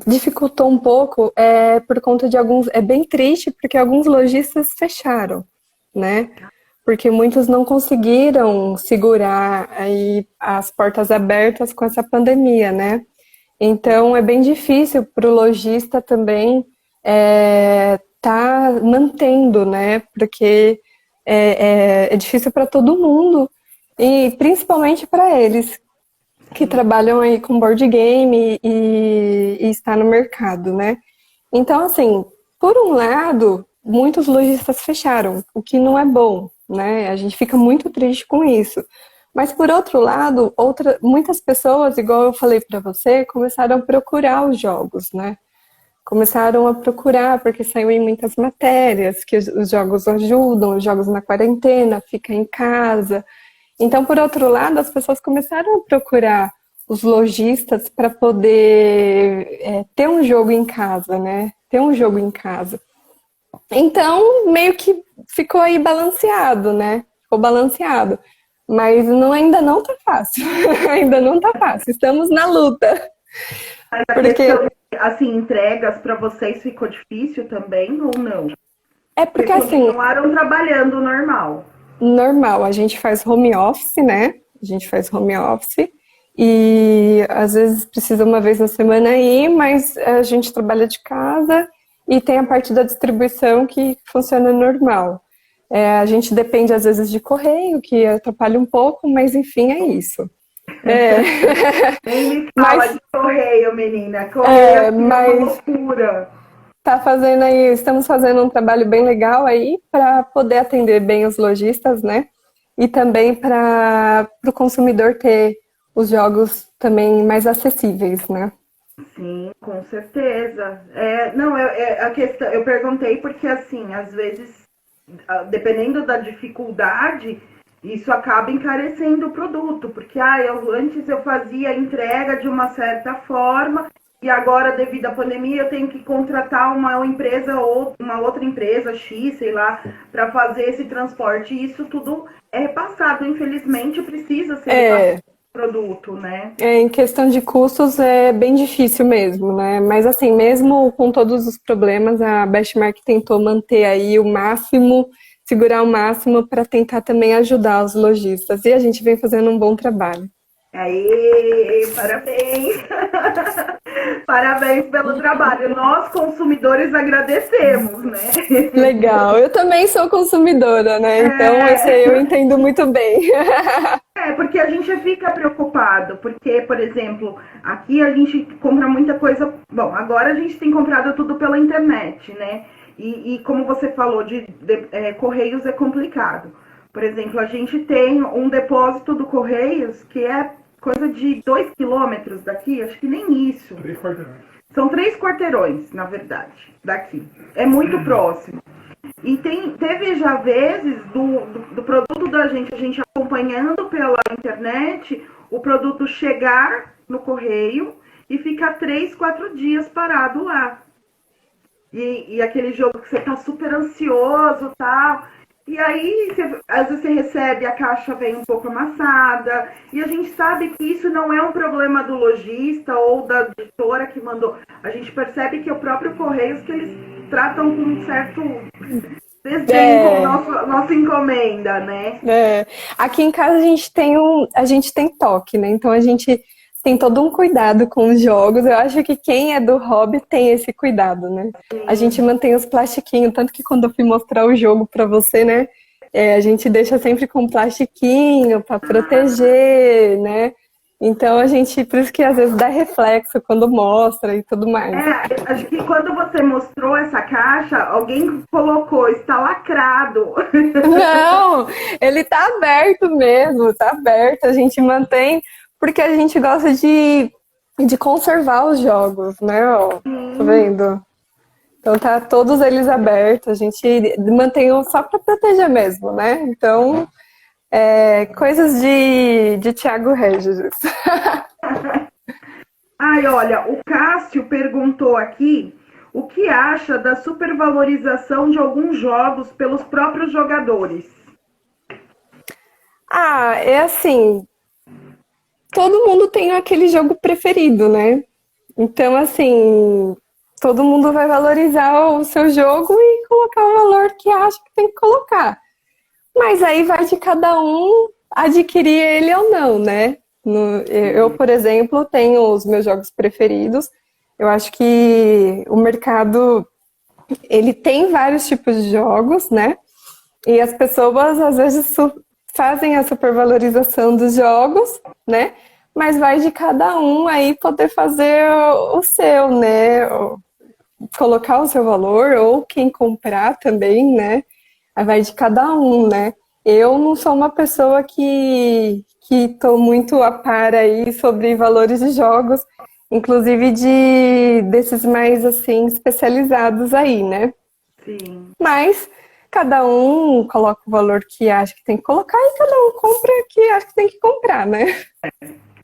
dificultou um pouco por conta de alguns. É bem triste porque alguns lojistas fecharam, né? Porque muitos não conseguiram segurar aí as portas abertas com essa pandemia, né? Então é bem difícil para o lojista também tá mantendo, né? Porque é difícil para todo mundo e principalmente para eles que trabalham aí com board game e está no mercado, né? Então, assim, por um lado, muitos lojistas fecharam, o que não é bom, né? A gente fica muito triste com isso. Mas, por outro lado, muitas pessoas, igual eu falei para você, começaram a procurar os jogos, né? Começaram a procurar, porque saiu em muitas matérias, que os jogos ajudam, os jogos na quarentena, fica em casa. Então, por outro lado, as pessoas começaram a procurar os lojistas para poder ter um jogo em casa, né? Ter um jogo em casa. Então, meio que ficou aí balanceado, né? Ficou balanceado. Mas ainda não tá fácil. Ainda não tá fácil. Estamos na luta. Mas a Porque questão, assim, entregas para vocês ficou difícil também ou não? é porque Vocês assim, continuaram trabalhando normal. normal, a gente faz home office, né? A gente faz home office e às vezes precisa uma vez na semana ir, mas a gente trabalha de casa e tem a parte da distribuição que funciona normal. A gente depende às vezes de correio, que atrapalha um pouco, mas enfim, é isso. É. Nem me fala Mas, de correio, menina. Correio aqui é uma mas loucura. tá fazendo aí, estamos fazendo um trabalho bem legal aí para poder atender bem os lojistas, né? E também para o consumidor ter os jogos também mais acessíveis, né? Sim, com certeza. Não, a questão, eu perguntei porque, assim, às vezes, dependendo da dificuldade, isso acaba encarecendo o produto, porque antes eu fazia a entrega de uma certa forma e agora, devido à pandemia, eu tenho que contratar uma empresa ou uma outra empresa X, sei lá, para fazer esse transporte. E isso tudo é repassado, infelizmente, precisa ser repassado no produto, né? Em questão de custos é bem difícil mesmo, né? Mas assim, mesmo com todos os problemas, a Bestmark tentou manter aí o máximo, segurar o máximo para tentar também ajudar os lojistas. E a gente vem fazendo um bom trabalho. Aê, parabéns! Parabéns pelo trabalho. Nós, consumidores, agradecemos, né? Legal. Eu também sou consumidora, né? Então, esse aí eu entendo muito bem. Porque a gente fica preocupado, porque, por exemplo, aqui a gente compra muita coisa. Bom, agora a gente tem comprado tudo pela internet, né? E como você falou, Correios é complicado. Por exemplo, a gente tem um depósito do Correios que é coisa de 2 quilômetros daqui, acho que nem isso. 3 quarteirões. São 3 quarteirões, na verdade, daqui. É muito próximo. E teve já vezes do produto da gente, a gente acompanhando pela internet, o produto chegar no correio e ficar 3, 4 dias parado lá. E aquele jogo que você tá super ansioso e tal. E aí, às vezes você recebe, a caixa vem um pouco amassada. E a gente sabe que isso não é um problema do lojista ou da editora que mandou. A gente percebe que é o próprio Correios que eles tratam com um certo desdém com nossa encomenda, né? Aqui em casa a gente tem toque, né? Então a gente tem todo um cuidado com os jogos. Eu acho que quem é do hobby tem esse cuidado, né? Sim. A gente mantém os plastiquinhos, tanto que quando eu fui mostrar o jogo para você, né? A gente deixa sempre com plastiquinho para proteger, né? Então por isso que às vezes dá reflexo quando mostra e tudo mais. Acho que quando você mostrou essa caixa, alguém colocou, está lacrado. Não, ele tá aberto mesmo, tá aberto. A gente mantém, porque a gente gosta de conservar os jogos, né? Ó, tá vendo? Então tá todos eles abertos, a gente mantém só para proteger mesmo, né? Então, coisas de Thiago Regis. Olha, o Cássio perguntou aqui o que acha da supervalorização de alguns jogos pelos próprios jogadores. É assim, todo mundo tem aquele jogo preferido, né? Então, assim, todo mundo vai valorizar o seu jogo e colocar o valor que acha que tem que colocar. Mas aí vai de cada um adquirir ele ou não, né? Eu, por exemplo, tenho os meus jogos preferidos. Eu acho que o mercado, ele tem vários tipos de jogos, né? E as pessoas, às vezes, fazem a supervalorização dos jogos, né? Mas vai de cada um aí poder fazer o seu, né? Colocar o seu valor, ou quem comprar também, né? Aí vai de cada um, né? Eu não sou uma pessoa que tô muito a par aí sobre valores de jogos, inclusive desses mais, assim, especializados aí, né? Sim. Mas cada um coloca o valor que acha que tem que colocar e cada um compra o que acha que tem que comprar, né?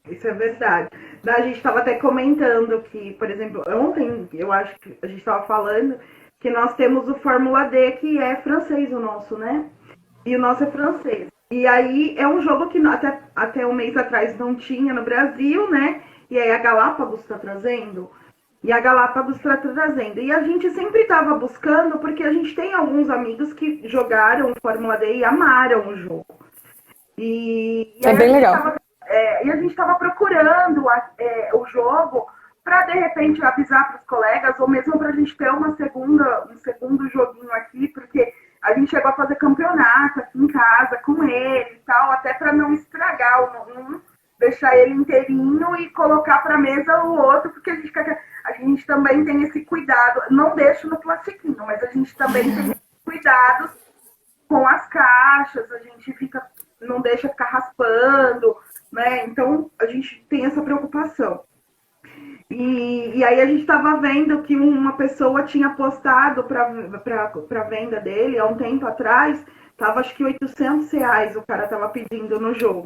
Isso é verdade. A gente estava até comentando que, por exemplo, ontem eu acho que a gente estava falando que nós temos o Fórmula D, que é francês o nosso, né? E o nosso é francês. E aí é um jogo que até um mês atrás não tinha no Brasil, né? E aí a Galápagos está trazendo. E a Galápagos está trazendo. E a gente sempre estava buscando, porque a gente tem alguns amigos que jogaram o Fórmula D e amaram o jogo. E É aí bem legal. e a gente estava procurando o jogo para, de repente, avisar para os colegas, ou mesmo para a gente ter um segundo joguinho aqui, porque a gente chegou a fazer campeonato aqui em casa com ele e tal, até para não estragar um, deixar ele inteirinho e colocar para a mesa o outro, porque a gente também tem esse cuidado, não deixa no plastiquinho, mas a gente também tem cuidados com as caixas, a gente não deixa ficar raspando, né? Então a gente tem essa preocupação. E aí a gente estava vendo que uma pessoa tinha postado para venda dele há um tempo atrás, tava acho que R$ 800 o cara tava pedindo no jogo.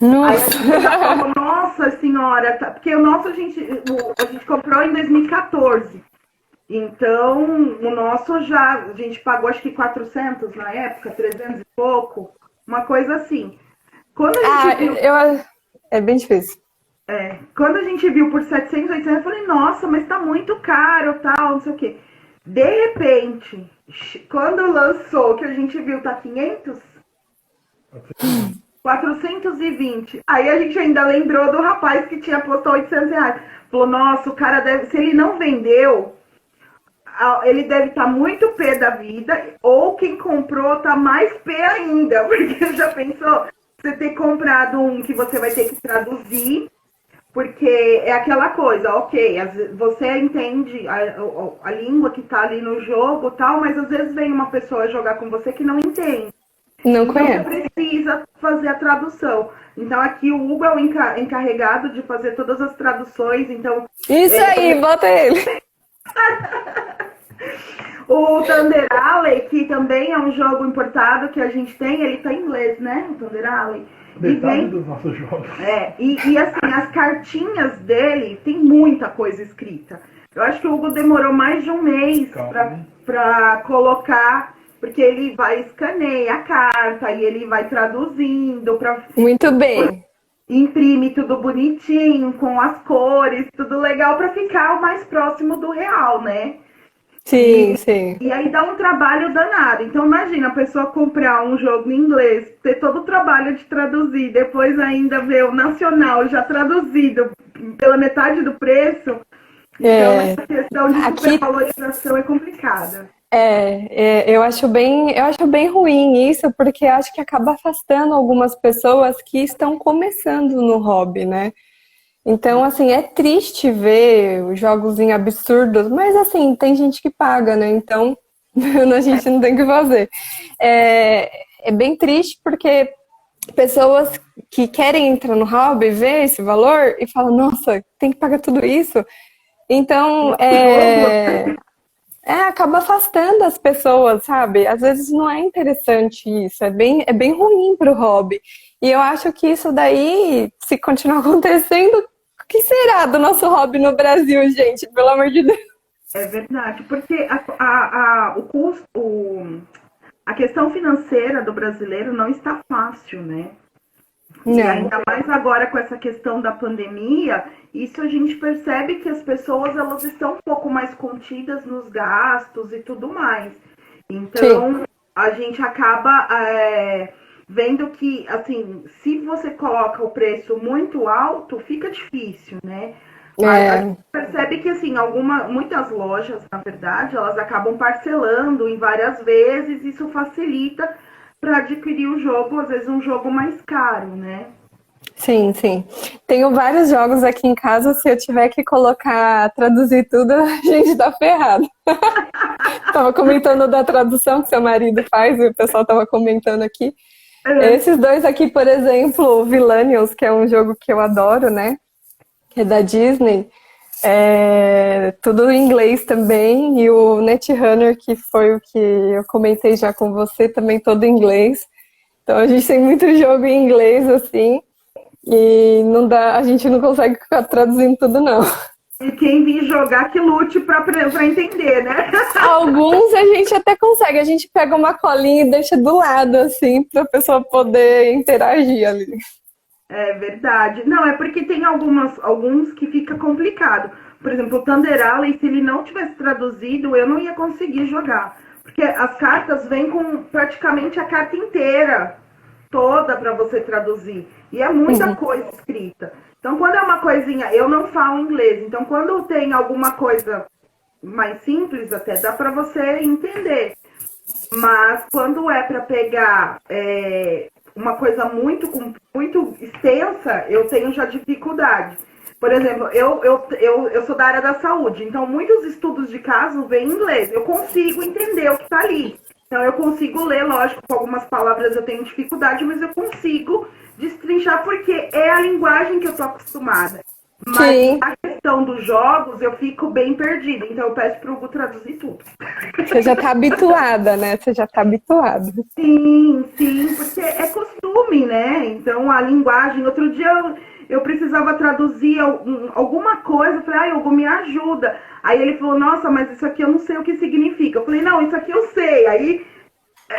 Aí a gente já falou, nossa senhora, porque o nosso a gente comprou em 2014. Então, o nosso a gente pagou acho que 400 na época, 300 e pouco, uma coisa assim. Quando a gente viu, É bem difícil. quando a gente viu por 700, 800, eu falei, nossa, mas tá muito caro, tal, não sei o quê. De repente, quando lançou, que a gente viu, tá 500? 420. Aí a gente ainda lembrou do rapaz que tinha postado R$ 800. Falou, nossa, o cara deve, se ele não vendeu, ele deve estar muito pé da vida, ou quem comprou tá mais pé ainda, porque já pensou você ter comprado um que você vai ter que traduzir, porque é aquela coisa, ok, você entende a língua que tá ali no jogo e tal, mas às vezes vem uma pessoa jogar com você que não entende. Não Então conheço. você precisa fazer a tradução. Então aqui o Hugo é o encarregado de fazer todas as traduções, então... Isso aí, bota ele. O Thunder Alley, que também é um jogo importado que a gente tem, ele tá em inglês, né? O Thunder Alley. Metade dos nossos jogos. E assim, as cartinhas dele tem muita coisa escrita. Eu acho que o Hugo demorou mais de um mês pra colocar, porque ele vai escanear a carta e ele vai traduzindo pra... Muito bem. Imprime tudo bonitinho, com as cores, tudo legal pra ficar o mais próximo do real, né? Sim, sim. E aí dá um trabalho danado. Então imagina a pessoa comprar um jogo em inglês, ter todo o trabalho de traduzir, depois ainda ver o nacional já traduzido pela metade do preço. Então essa questão de supervalorização é complicada. Eu acho bem ruim isso, porque acho que acaba afastando algumas pessoas que estão começando no hobby, né? Então, assim, é triste ver os jogos em absurdos, mas assim, tem gente que paga, né? Então, a gente não tem o que fazer. É bem triste porque pessoas que querem entrar no hobby vê esse valor e falam, nossa, tem que pagar tudo isso. Então, acaba afastando as pessoas, sabe? Às vezes não é interessante isso, é bem ruim pro hobby. E eu acho que isso daí, se continuar acontecendo, o que será do nosso hobby no Brasil, gente? Pelo amor de Deus. É verdade, porque o custo, a questão financeira do brasileiro não está fácil, né? E Não. ainda mais agora com essa questão da pandemia, isso a gente percebe que as pessoas elas estão um pouco mais contidas nos gastos e tudo mais. Então, a gente acaba vendo que, assim, se você coloca o preço muito alto, fica difícil, né? A gente percebe que, assim, muitas lojas, na verdade, elas acabam parcelando em várias vezes, isso facilita para adquirir o jogo, às vezes um jogo mais caro, né? Sim, sim. Tenho vários jogos aqui em casa, se eu tiver que traduzir tudo, a gente tá ferrado. Tava comentando da tradução que seu marido faz, e o pessoal tava comentando aqui. Esses dois aqui, por exemplo, Villainials, que é um jogo que eu adoro, né? Que é da Disney. Tudo em inglês também. E o Netrunner, que foi o que eu comentei já com você, também todo em inglês. Então a gente tem muito jogo em inglês, assim. E não dá, a gente não consegue ficar traduzindo tudo, não. E quem vir jogar que lute pra entender, né? Alguns a gente até consegue, a gente pega uma colinha e deixa do lado, assim, pra pessoa poder interagir ali. É verdade. Não, é porque tem alguns que fica complicado. Por exemplo, o Thunder Alley, se ele não tivesse traduzido, eu não ia conseguir jogar. Porque as cartas vêm com praticamente a carta inteira, toda para você traduzir. E é muita coisa escrita. Então, quando é uma coisinha, eu não falo inglês. Então, quando tem alguma coisa mais simples, até dá para você entender. Mas quando é para pegar uma coisa muito extensa, eu tenho já dificuldade. Por exemplo, eu sou da área da saúde, então muitos estudos de caso vêm em inglês. Eu consigo entender o que está ali. Então eu consigo ler, lógico, com algumas palavras eu tenho dificuldade, mas eu consigo destrinchar porque é a linguagem que eu estou acostumada. Mas Sim. a questão dos jogos, eu fico bem perdida. Então eu peço pro Hugo traduzir tudo. Você já tá habituada, né? Você já tá habituada. Sim, porque é costume, né? Então a linguagem. Outro dia eu precisava traduzir alguma coisa. Eu falei, Hugo, me ajuda. Aí ele falou, nossa, mas isso aqui eu não sei o que significa. Eu falei, não, isso aqui eu sei. Aí,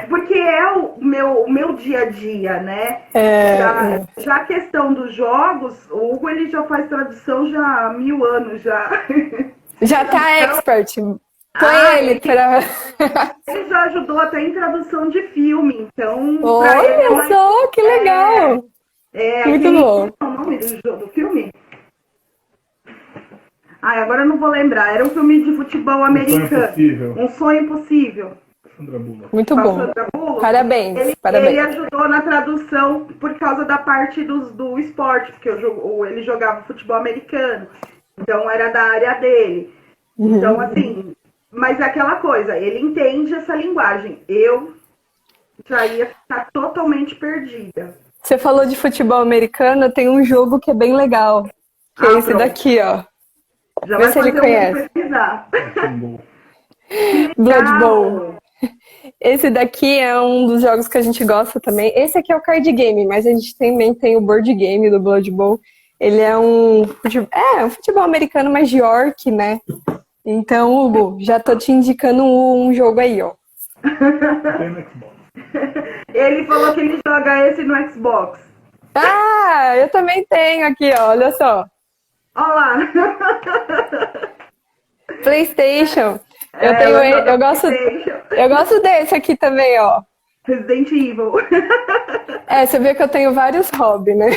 porque é o meu dia a dia, né? Já a questão dos jogos, o Hugo ele já faz tradução já há 1000 anos já. Já tá expert. Põe ele pra... Ele já ajudou até em tradução de filme, então... Olha só, que legal! Muito bom. Qual é o nome do filme? Agora eu não vou lembrar. Era um filme de futebol americano. Um Sonho Impossível. Sandra Bullock. Muito bom. Sandra Bullock. Parabéns. Ele ajudou na tradução por causa da parte do esporte, porque ele jogava futebol americano. Então era da área dele. Então, assim... Mas é aquela coisa, ele entende essa linguagem. Eu já ia ficar totalmente perdida. Você falou de futebol americano, tem um jogo que é bem legal. Que é esse daqui, ó. Já Vê se ele conhece. Blood Bowl. Esse daqui é um dos jogos que a gente gosta também. Esse aqui é o card game, mas a gente também tem o board game do Blood Bowl. Ele é um futebol americano, mas de orc, né? Então, Hugo, já tô te indicando um jogo aí, ó. Tem no Xbox. Ele falou que ele joga esse no Xbox. Ah, eu também tenho aqui, ó, olha só. Olha lá. PlayStation. Eu gosto desse aqui também, ó. Resident Evil. Você vê que eu tenho vários hobbies, né?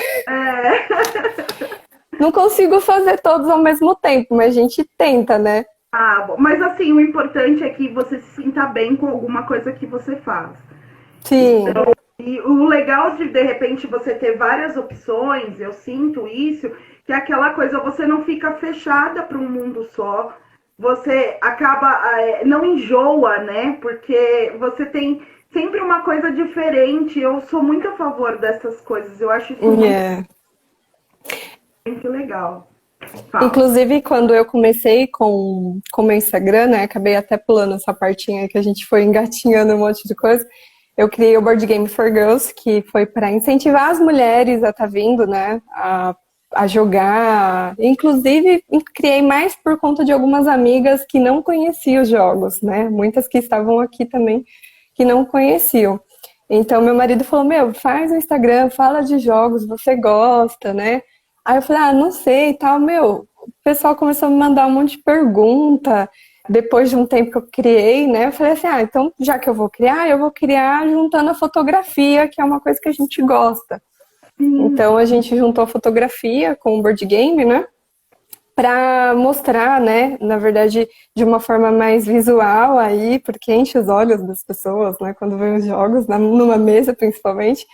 Não consigo fazer todos ao mesmo tempo, mas a gente tenta, né? Bom. Mas assim, o importante é que você se sinta bem com alguma coisa que você faz. Sim. Então, e o legal de repente, você ter várias opções, eu sinto isso, que é aquela coisa, você não fica fechada para um mundo só. Você acaba, não enjoa, né? Porque você tem sempre uma coisa diferente. Eu sou muito a favor dessas coisas. Eu acho isso muito legal. Inclusive, quando eu comecei com o meu Instagram, né? Acabei até pulando essa partinha aí que a gente foi engatinhando um monte de coisa. Eu criei o Board Game for Girls, que foi para incentivar as mulheres a estar vindo, né? A jogar. Inclusive, criei mais por conta de algumas amigas que não conheciam os jogos, né? Muitas que estavam aqui também que não conheciam. Então, meu marido falou, faz o Instagram, fala de jogos, você gosta, né? Aí eu falei, não sei e tal, o pessoal começou a me mandar um monte de pergunta, depois de um tempo que eu criei, né? Eu falei assim, então, já que eu vou criar juntando a fotografia, que é uma coisa que a gente gosta. Então, a gente juntou a fotografia com o board game, né? Para mostrar, né, na verdade, de uma forma mais visual aí, porque enche os olhos das pessoas, né, quando vê os jogos, numa mesa principalmente,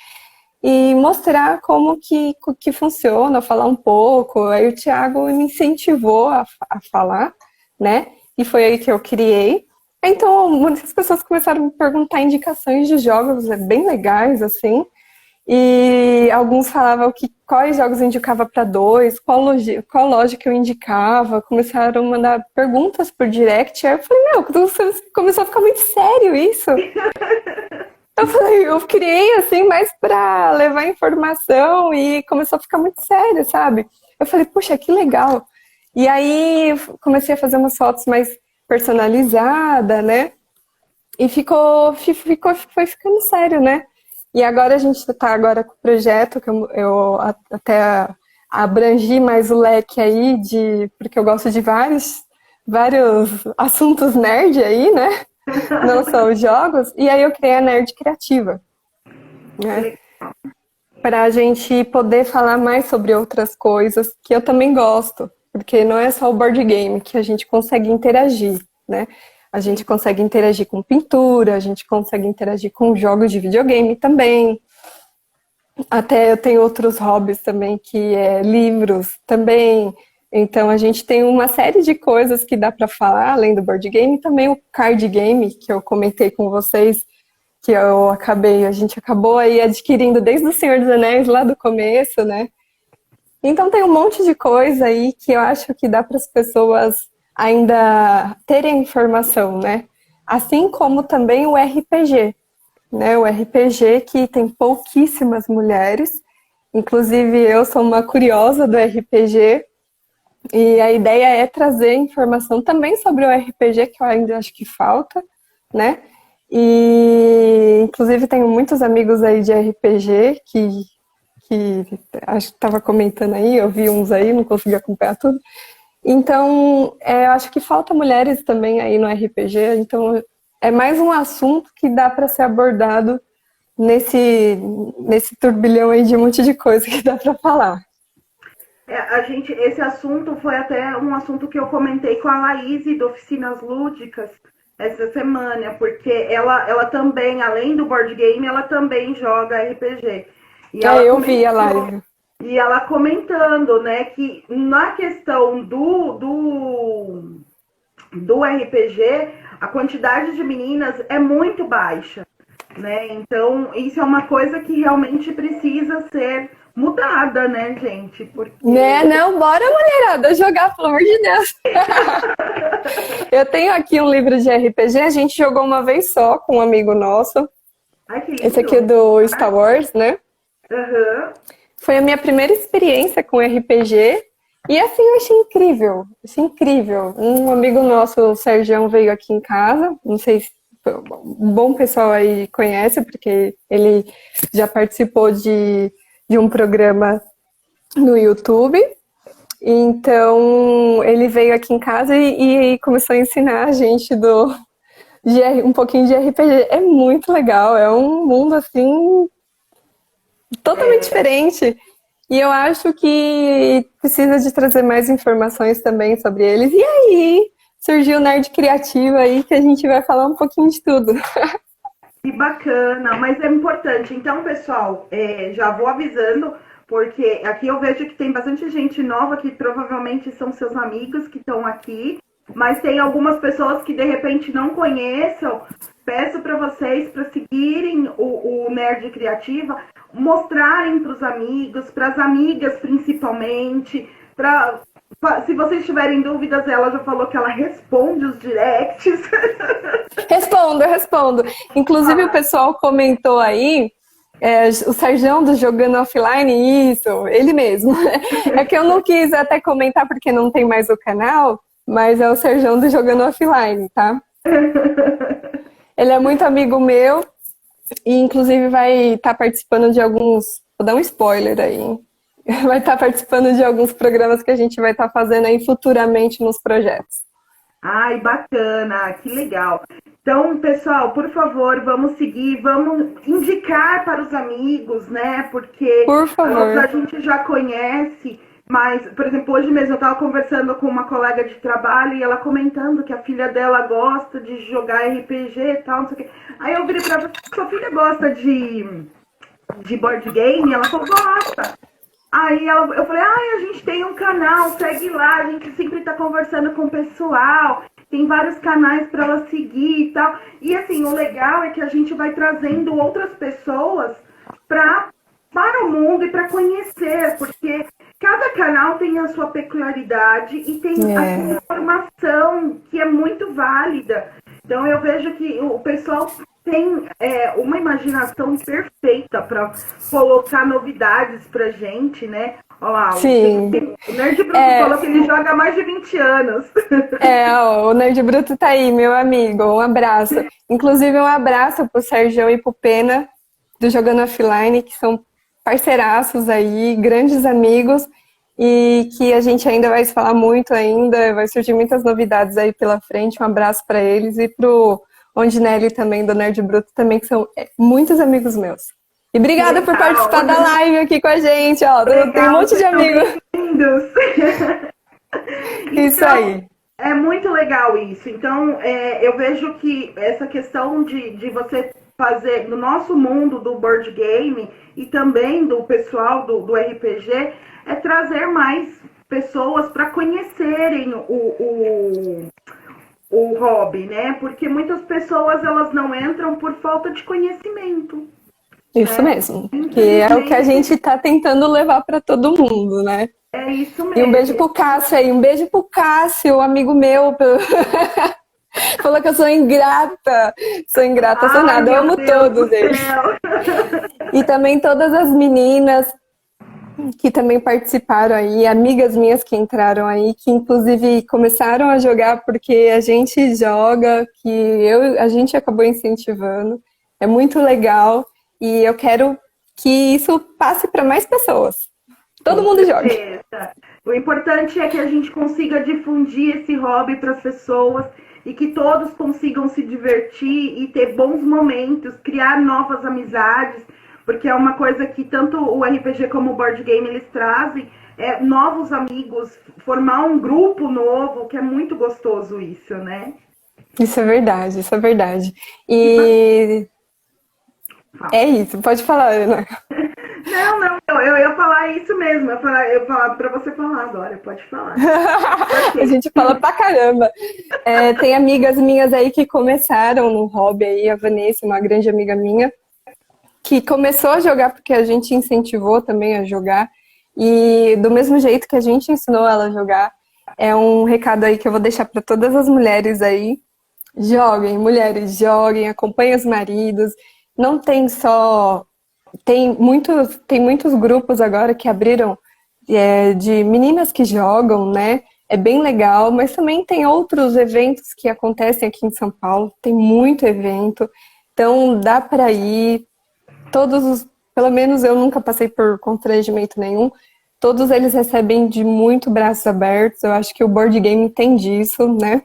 e mostrar como que funciona, falar um pouco. Aí o Thiago me incentivou a falar, né, e foi aí que eu criei. Então, muitas pessoas começaram a me perguntar indicações de jogos bem legais, assim, e alguns falavam quais jogos eu indicava para dois, qual loja que eu indicava, começaram a mandar perguntas por direct, aí eu falei, começou a ficar muito sério isso. Eu falei, eu criei assim mais para levar informação e começou a ficar muito sério, sabe? Eu falei, puxa, que legal. E aí comecei a fazer umas fotos mais personalizadas, né? E foi ficando sério, né? E agora a gente está agora com o projeto, que eu até abrangi mais o leque aí, porque eu gosto de vários assuntos nerd aí, né? Não só os jogos. E aí eu criei a Nerd Criativa, né? Para a gente poder falar mais sobre outras coisas que eu também gosto. Porque não é só o board game que a gente consegue interagir, né? A gente consegue interagir com pintura, a gente consegue interagir com jogos de videogame também. Até eu tenho outros hobbies também, que é livros também. Então a gente tem uma série de coisas que dá para falar, além do board game, também o card game, que eu comentei com vocês, que a gente acabou aí adquirindo desde o Senhor dos Anéis, lá do começo, né? Então tem um monte de coisa aí que eu acho que dá para as pessoas ainda terem informação, né? Assim como também o RPG, né? O RPG que tem pouquíssimas mulheres, inclusive eu sou uma curiosa do RPG, e a ideia é trazer informação também sobre o RPG, que eu ainda acho que falta, né? E inclusive tenho muitos amigos aí de RPG que acho que estava comentando aí, eu vi uns aí, não consegui acompanhar tudo. Então, eu acho que falta mulheres também aí no RPG, então é mais um assunto que dá para ser abordado nesse turbilhão aí de um monte de coisa que dá para falar. Esse assunto foi até um assunto que eu comentei com a Laís do Oficinas Lúdicas essa semana, porque ela também, além do board game, ela também joga RPG. E eu vi a live. E ela comentando, né, que na questão do RPG, a quantidade de meninas é muito baixa, né? Então, isso é uma coisa que realmente precisa ser mudada, né, gente? Porque... Né? Não, bora, mulherada, jogar, pelo amor de Deus. Eu tenho aqui um livro de RPG, a gente jogou uma vez só com um amigo nosso. Ai, que lindo. Esse aqui é do Star Wars, né? Uhum. Foi a minha primeira experiência com RPG. E assim, eu achei incrível. Achei incrível. Um amigo nosso, o Sergião, veio aqui em casa. Não sei se um bom pessoal aí conhece, porque ele já participou de um programa no YouTube. Então, ele veio aqui em casa e começou a ensinar a gente um pouquinho de RPG. É muito legal. É um mundo, assim, totalmente diferente. E eu acho que precisa de trazer mais informações também sobre eles. E aí, surgiu o Nerd Criativa aí, que a gente vai falar um pouquinho de tudo. Que bacana, mas é importante. Então, pessoal, já vou avisando, porque aqui eu vejo que tem bastante gente nova, que provavelmente são seus amigos que estão aqui, mas tem algumas pessoas que de repente não conheçam. Peço para vocês para seguirem o Nerd Criativa, mostrarem para os amigos, para as amigas principalmente, se vocês tiverem dúvidas, ela já falou que ela responde os directs. Eu respondo. Inclusive o pessoal comentou aí, o Sergião do Jogando Offline, isso, ele mesmo. É que eu não quis até comentar porque não tem mais o canal, mas é o Sergião do Jogando Offline, tá? Ele é muito amigo meu E inclusive vai estar participando de alguns, vou dar um spoiler aí, hein? Vai estar participando de alguns programas que a gente vai estar fazendo aí futuramente nos projetos. Ai, bacana, que legal. Então, pessoal, por favor, vamos seguir, vamos indicar para os amigos, né? Porque Por favor. a gente já conhece, mas, por exemplo, hoje mesmo eu estava conversando com uma colega de trabalho e ela comentando que a filha dela gosta de jogar RPG e tal, não sei o quê. Aí eu virei para ela, sua filha gosta de board game? Ela falou, gosta. Aí eu falei, a gente tem um canal, segue lá, a gente sempre tá conversando com o pessoal, tem vários canais para ela seguir e tal. E assim, o legal é que a gente vai trazendo outras pessoas para o mundo e para conhecer, porque cada canal tem a sua peculiaridade e tem a sua informação que é muito válida. Então eu vejo que o pessoal tem uma imaginação perfeita para colocar novidades pra gente, né? Olha lá, Sim. O Nerd Bruto falou que ele joga há mais de 20 anos. O Nerd Bruto tá aí, meu amigo, um abraço. Inclusive um abraço pro Sérgio e pro Pena, do Jogando Offline, que são parceiraços aí, grandes amigos, e que a gente ainda vai se falar muito ainda, vai surgir muitas novidades aí pela frente. Um abraço para eles e pro Ondinelli também, do Nerd Bruto, também, que são muitos amigos meus. E obrigada por participar da live aqui com a gente, ó. Tem um monte de amigos. Isso aí. É muito legal isso. Então, eu vejo que essa questão de você fazer no nosso mundo do board game e também do pessoal do RPG é trazer mais pessoas para conhecerem o hobby, né? Porque muitas pessoas elas não entram por falta de conhecimento. Isso mesmo. Que é o que a gente tá tentando levar para todo mundo, né? É isso mesmo. E um beijo pro Cássio aí, um beijo pro Cássio, amigo meu. Falou que eu sou ingrata. Sou nada, eu amo todos eles. E também todas as meninas que também participaram aí, amigas minhas que entraram aí, que inclusive começaram a jogar porque a gente joga, que a gente acabou incentivando. É muito legal e eu quero que isso passe para mais pessoas. Todo mundo joga. O importante é que a gente consiga difundir esse hobby para as pessoas e que todos consigam se divertir e ter bons momentos, criar novas amizades, porque é uma coisa que tanto o RPG como o board game eles trazem, novos amigos, formar um grupo novo, que é muito gostoso isso, né? Isso é verdade, isso é verdade. E é isso, pode falar, Ana. Não, eu ia falar isso mesmo, eu ia falar pra você falar agora, pode falar. A gente fala pra caramba. Tem amigas minhas aí que começaram no hobby aí, a Vanessa, uma grande amiga minha, que começou a jogar porque a gente incentivou também a jogar, e do mesmo jeito que a gente ensinou ela a jogar, é um recado aí que eu vou deixar para todas as mulheres aí. Joguem, mulheres, joguem, acompanhem os maridos. Não tem só... Tem muitos grupos agora que abriram de meninas que jogam, né? É bem legal, mas também tem outros eventos que acontecem aqui em São Paulo. Tem muito evento, então dá para ir. Pelo menos eu nunca passei por constrangimento nenhum. Todos eles recebem de muito braços abertos. Eu acho que o board game tem disso, né?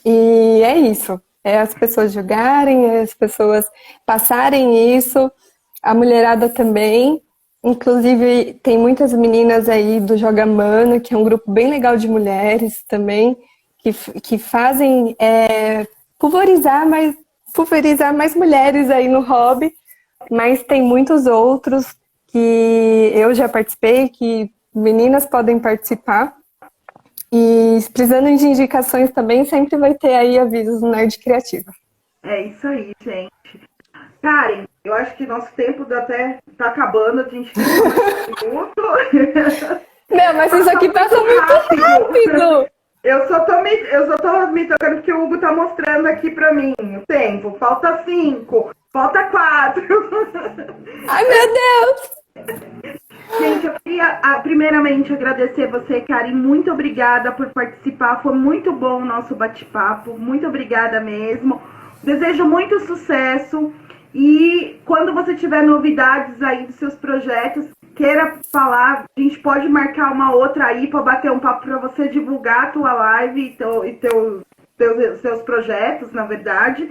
E é isso. É as pessoas jogarem, é as pessoas passarem isso. A mulherada também. Inclusive, tem muitas meninas aí do Joga Mano, que é um grupo bem legal de mulheres também, que fazem pulverizar mais mulheres aí no hobby. Mas tem muitos outros que eu já participei, que meninas podem participar. E precisando de indicações também, sempre vai ter aí avisos no Nerd Criativa. É isso aí, gente. Karen, eu acho que nosso tempo até tá acabando, a gente tem um minuto. Não, mas isso aqui passa muito rápido. Eu só tô me tocando porque o Hugo tá mostrando aqui pra mim o tempo. Falta 5, falta 4. Ai, meu Deus! Gente, eu queria primeiramente agradecer você, Karen. Muito obrigada por participar. Foi muito bom o nosso bate-papo. Muito obrigada mesmo. Desejo muito sucesso. E quando você tiver novidades aí dos seus projetos, queira falar, a gente pode marcar uma outra aí para bater um papo para você divulgar a tua live e seus projetos, na verdade.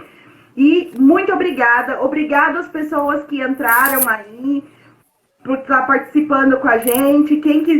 E muito obrigada. Obrigada às pessoas que entraram aí, por estar participando com a gente. Quem quiser